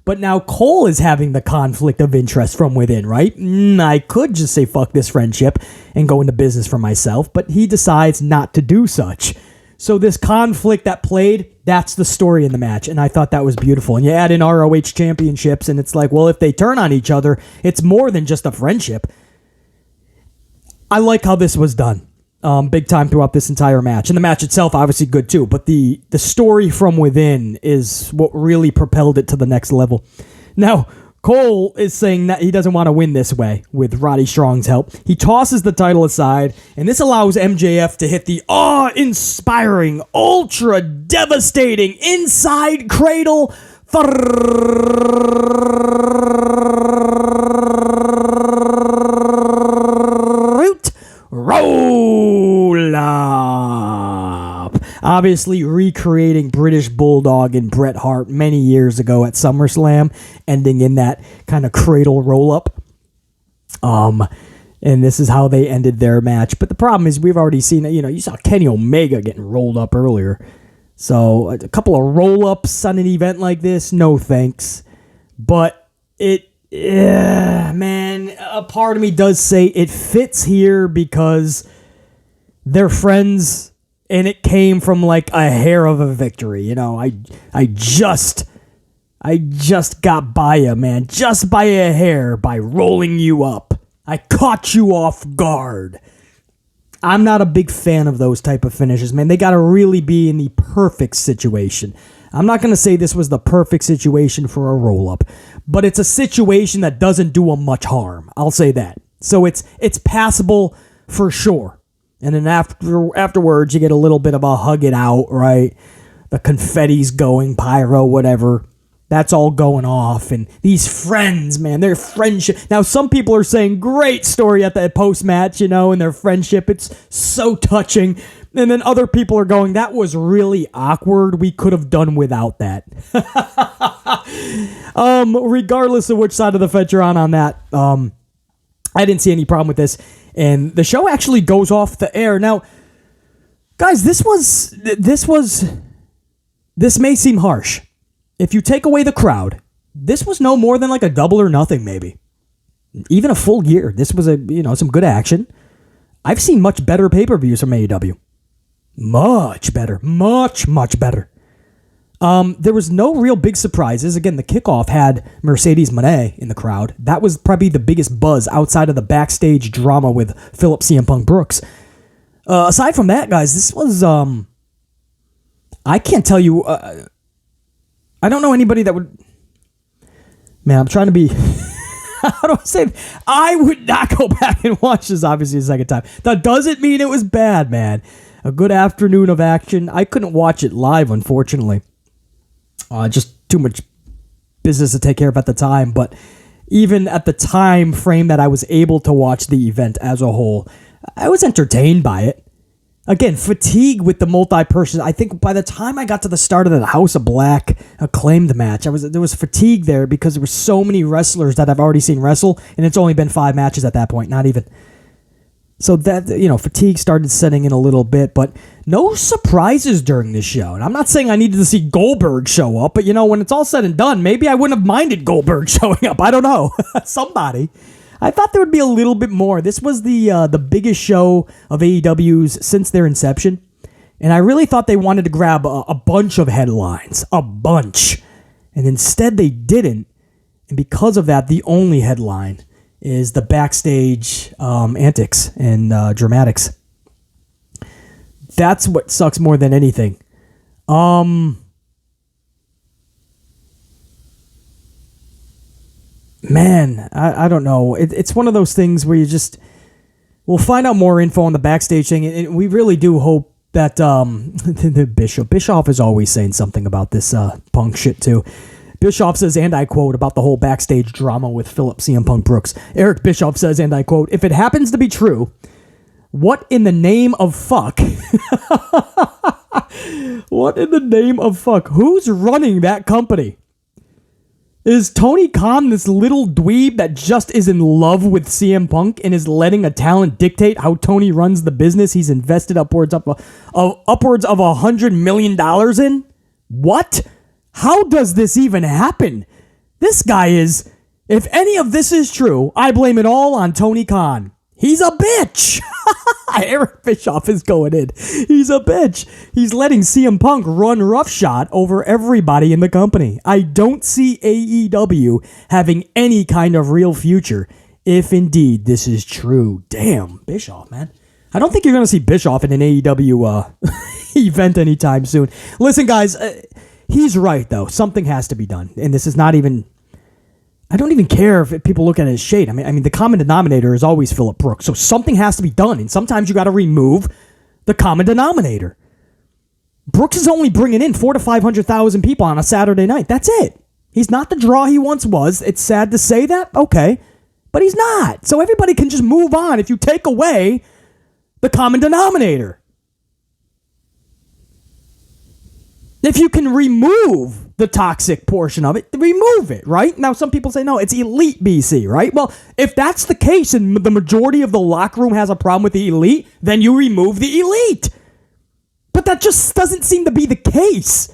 But now Cole is having the conflict of interest from within, right? I could just say, fuck this friendship and go into business for myself, but he decides not to do such. So this conflict that played, that's the story in the match, and I thought that was beautiful. And you add in ROH championships, and it's like, well, if they turn on each other, it's more than just a friendship. I like how this was done, big time throughout this entire match. And the match itself, obviously good too, but the story from within is what really propelled it to the next level. Now, Cole is saying that he doesn't want to win this way with Roddy Strong's help. He tosses the title aside, and this allows MJF to hit the awe-inspiring, ultra-devastating inside cradle fruit roll-up. Obviously recreating British Bulldog and Bret Hart many years ago at SummerSlam, ending in that kind of cradle roll-up. And this is how they ended their match. But the problem is we've already seen it. You saw Kenny Omega getting rolled up earlier. So a couple of roll-ups on an event like this, no thanks. But man, a part of me does say it fits here because they're friends. And it came from like a hair of a victory. I just got by you, man. Just by a hair by rolling you up. I caught you off guard. I'm not a big fan of those type of finishes, man. They got to really be in the perfect situation. I'm not going to say this was the perfect situation for a roll-up, but it's a situation that doesn't do them much harm. I'll say that. So it's passable for sure. And then afterwards, you get a little bit of a hug it out, right? The confetti's going, pyro, whatever. That's all going off. And these friends, man, their friendship. Now, some people are saying, great story at the post-match, and their friendship. It's so touching. And then other people are going, that was really awkward. We could have done without that. Regardless of which side of the fence you're on that, I didn't see any problem with this. And the show actually goes off the air. Now, guys, this may seem harsh. If you take away the crowd, this was no more than like a double or nothing, maybe. Even a full year. This was some good action. I've seen much better pay-per-views from AEW. Much better. Much, much better. There was no real big surprises. Again, the kickoff had Mercedes Moné in the crowd. That was probably the biggest buzz outside of the backstage drama with Philip CM Punk Brooks. Aside from that, guys, this was... I can't tell you... I don't know anybody that would... Man, I'm trying to be... How do I say it? I would not go back and watch this, obviously, a second time. That doesn't mean it was bad, man. A good afternoon of action. I couldn't watch it live, unfortunately. Just too much business to take care of at the time. But even at the time frame that I was able to watch the event as a whole, I was entertained by it. Again, fatigue with the multi-person. I think by the time I got to the start of the House of Black acclaimed match, there was fatigue there because there were so many wrestlers that I've already seen wrestle, and it's only been 5 matches at that point, not even. So that, fatigue started setting in a little bit, but no surprises during this show. And I'm not saying I needed to see Goldberg show up, but when it's all said and done, maybe I wouldn't have minded Goldberg showing up. I don't know. Somebody. I thought there would be a little bit more. This was the biggest show of AEW's since their inception. And I really thought they wanted to grab a bunch of headlines. A bunch. And instead they didn't. And because of that, the only headline is the backstage antics and dramatics. That's what sucks more than anything. man, I don't know. It's one of those things where we'll find out more info on the Backstage thing, and we really do hope that the Bischoff is always saying something about this Punk shit too. Bischoff says, and I quote, about the whole Backstage drama with Philip CM Punk Brooks. Eric Bischoff says, and I quote, if it happens to be true, what in the name of fuck? What in the name of fuck? Who's running that company? Is Tony Khan this little dweeb that just is in love with CM Punk and is letting a talent dictate how Tony runs the business he's invested upwards of $100 million in? What? How does this even happen? This guy is... If any of this is true, I blame it all on Tony Khan. He's a bitch. Eric Bischoff is going in. He's a bitch. He's letting CM Punk run roughshod over everybody in the company. I don't see AEW having any kind of real future if indeed this is true. Damn, Bischoff, man. I don't think you're going to see Bischoff in an AEW event anytime soon. Listen, guys, he's right, though. Something has to be done. And this is not even... I don't even care if people look at it as shade. I mean, the common denominator is always Phillip Brooks. So something has to be done. And sometimes you got to remove the common denominator. Brooks is only bringing in 400,000 to 500,000 people on a Saturday night. That's it. He's not the draw he once was. It's sad to say that. Okay. But he's not. So everybody can just move on if you take away the common denominator. If you can remove the toxic portion of it, remove it, right? Now, some people say, no, it's elite BC, right? Well, if that's the case and the majority of the locker room has a problem with the elite, then you remove the elite. But that just doesn't seem to be the case.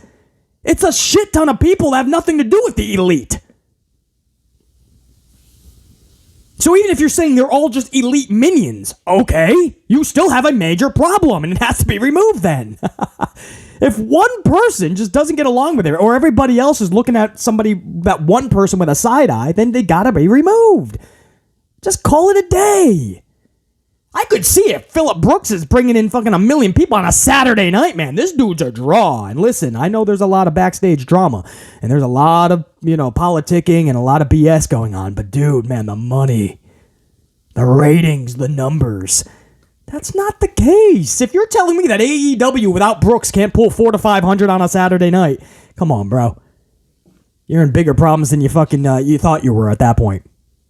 It's a shit ton of people that have nothing to do with the elite. So even if you're saying they're all just elite minions, okay, you still have a major problem and it has to be removed then. If one person just doesn't get along with it, or everybody else is looking at that one person with a side eye, then they gotta be removed. Just call it a day. I could see it. Phillip Brooks is bringing in fucking 1 million people on a Saturday night, man. This dude's a draw. And listen, I know there's a lot of backstage drama, and there's a lot of, politicking and a lot of BS going on. But dude, man, the money, the ratings, the numbers... That's not the case. If you're telling me that AEW without Brooks can't pull 400 to 500 on a Saturday night, come on, bro. You're in bigger problems than you thought you were at that point.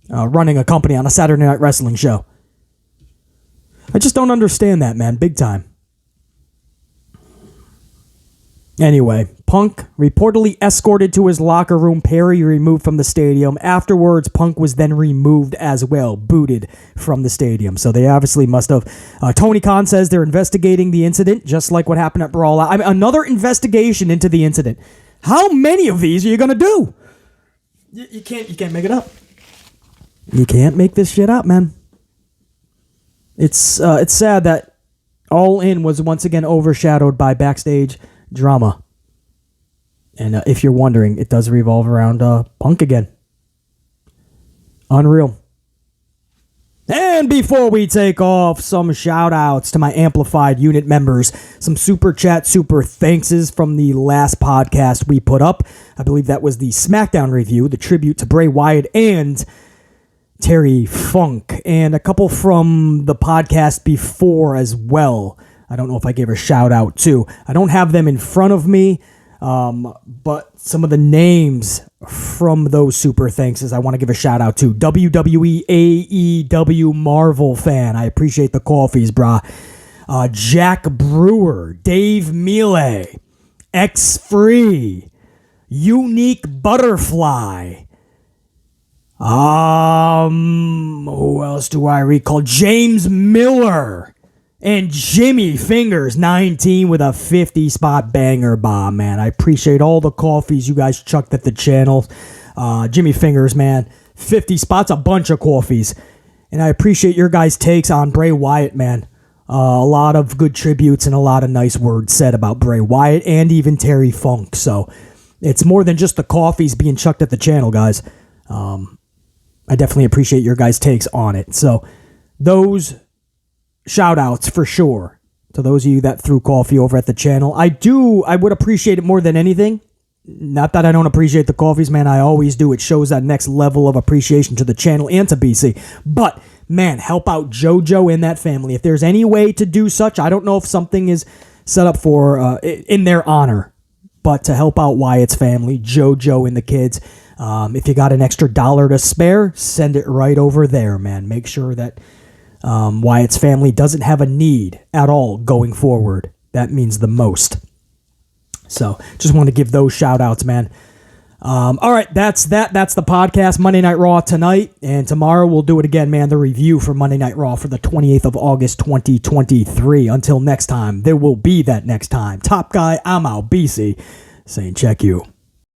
Running a company on a Saturday night wrestling show. I just don't understand that, man. Big time. Anyway, Punk reportedly escorted to his locker room, Perry removed from the stadium. Afterwards, Punk was then removed as well, booted from the stadium. So they obviously must have. Tony Khan says they're investigating the incident, just like what happened at Brawl Out. Another investigation into the incident. How many of these are you going to do? You can't make it up. You can't make this shit up, man. It's sad that All In was once again overshadowed by Backstage drama. And if you're wondering, it does revolve around Punk again. Unreal. And before we take off, some shout outs to my Amplified unit members. Some super chat, super thankses from the last podcast we put up. I believe that was the SmackDown review, the tribute to Bray Wyatt and Terry Funk. And a couple from the podcast before as well. I don't know if I gave a shout out too. I don't have them in front of me, but some of the names from those super thankses I want to give a shout out to. WWE AEW Marvel fan. I appreciate the coffees, brah. Jack Brewer, Dave Mille, X Free, Unique Butterfly. Who else do I recall? James Miller. And Jimmy Fingers, 19 with a 50-spot banger bomb, man. I appreciate all the coffees you guys chucked at the channel. Jimmy Fingers, man, 50 spots, a bunch of coffees. And I appreciate your guys' takes on Bray Wyatt, man. A lot of good tributes and a lot of nice words said about Bray Wyatt and even Terry Funk. So it's more than just the coffees being chucked at the channel, guys. I definitely appreciate your guys' takes on it. So those shout outs for sure to those of you that threw coffee over at the channel. I would appreciate it more than anything Not that I don't appreciate the coffees, man. I always do. It shows that next level of appreciation to the channel and to BC. But, man, help out JoJo and that family. If there's any way to do such, I don't know if something is set up for in their honor, but to help out Wyatt's family, JoJo and the kids, if you got an extra $1 to spare, send it right over there, man. Make sure that Wyatt's family doesn't have a need at all going forward. That means the most. So just want to give those shout outs, man. All right, that's the podcast. Monday Night Raw tonight, and tomorrow we'll do it again, man. The review for Monday Night Raw for the 28th of August, 2023. Until next time, there will be that next time. Top guy, I'm out. BC saying check you.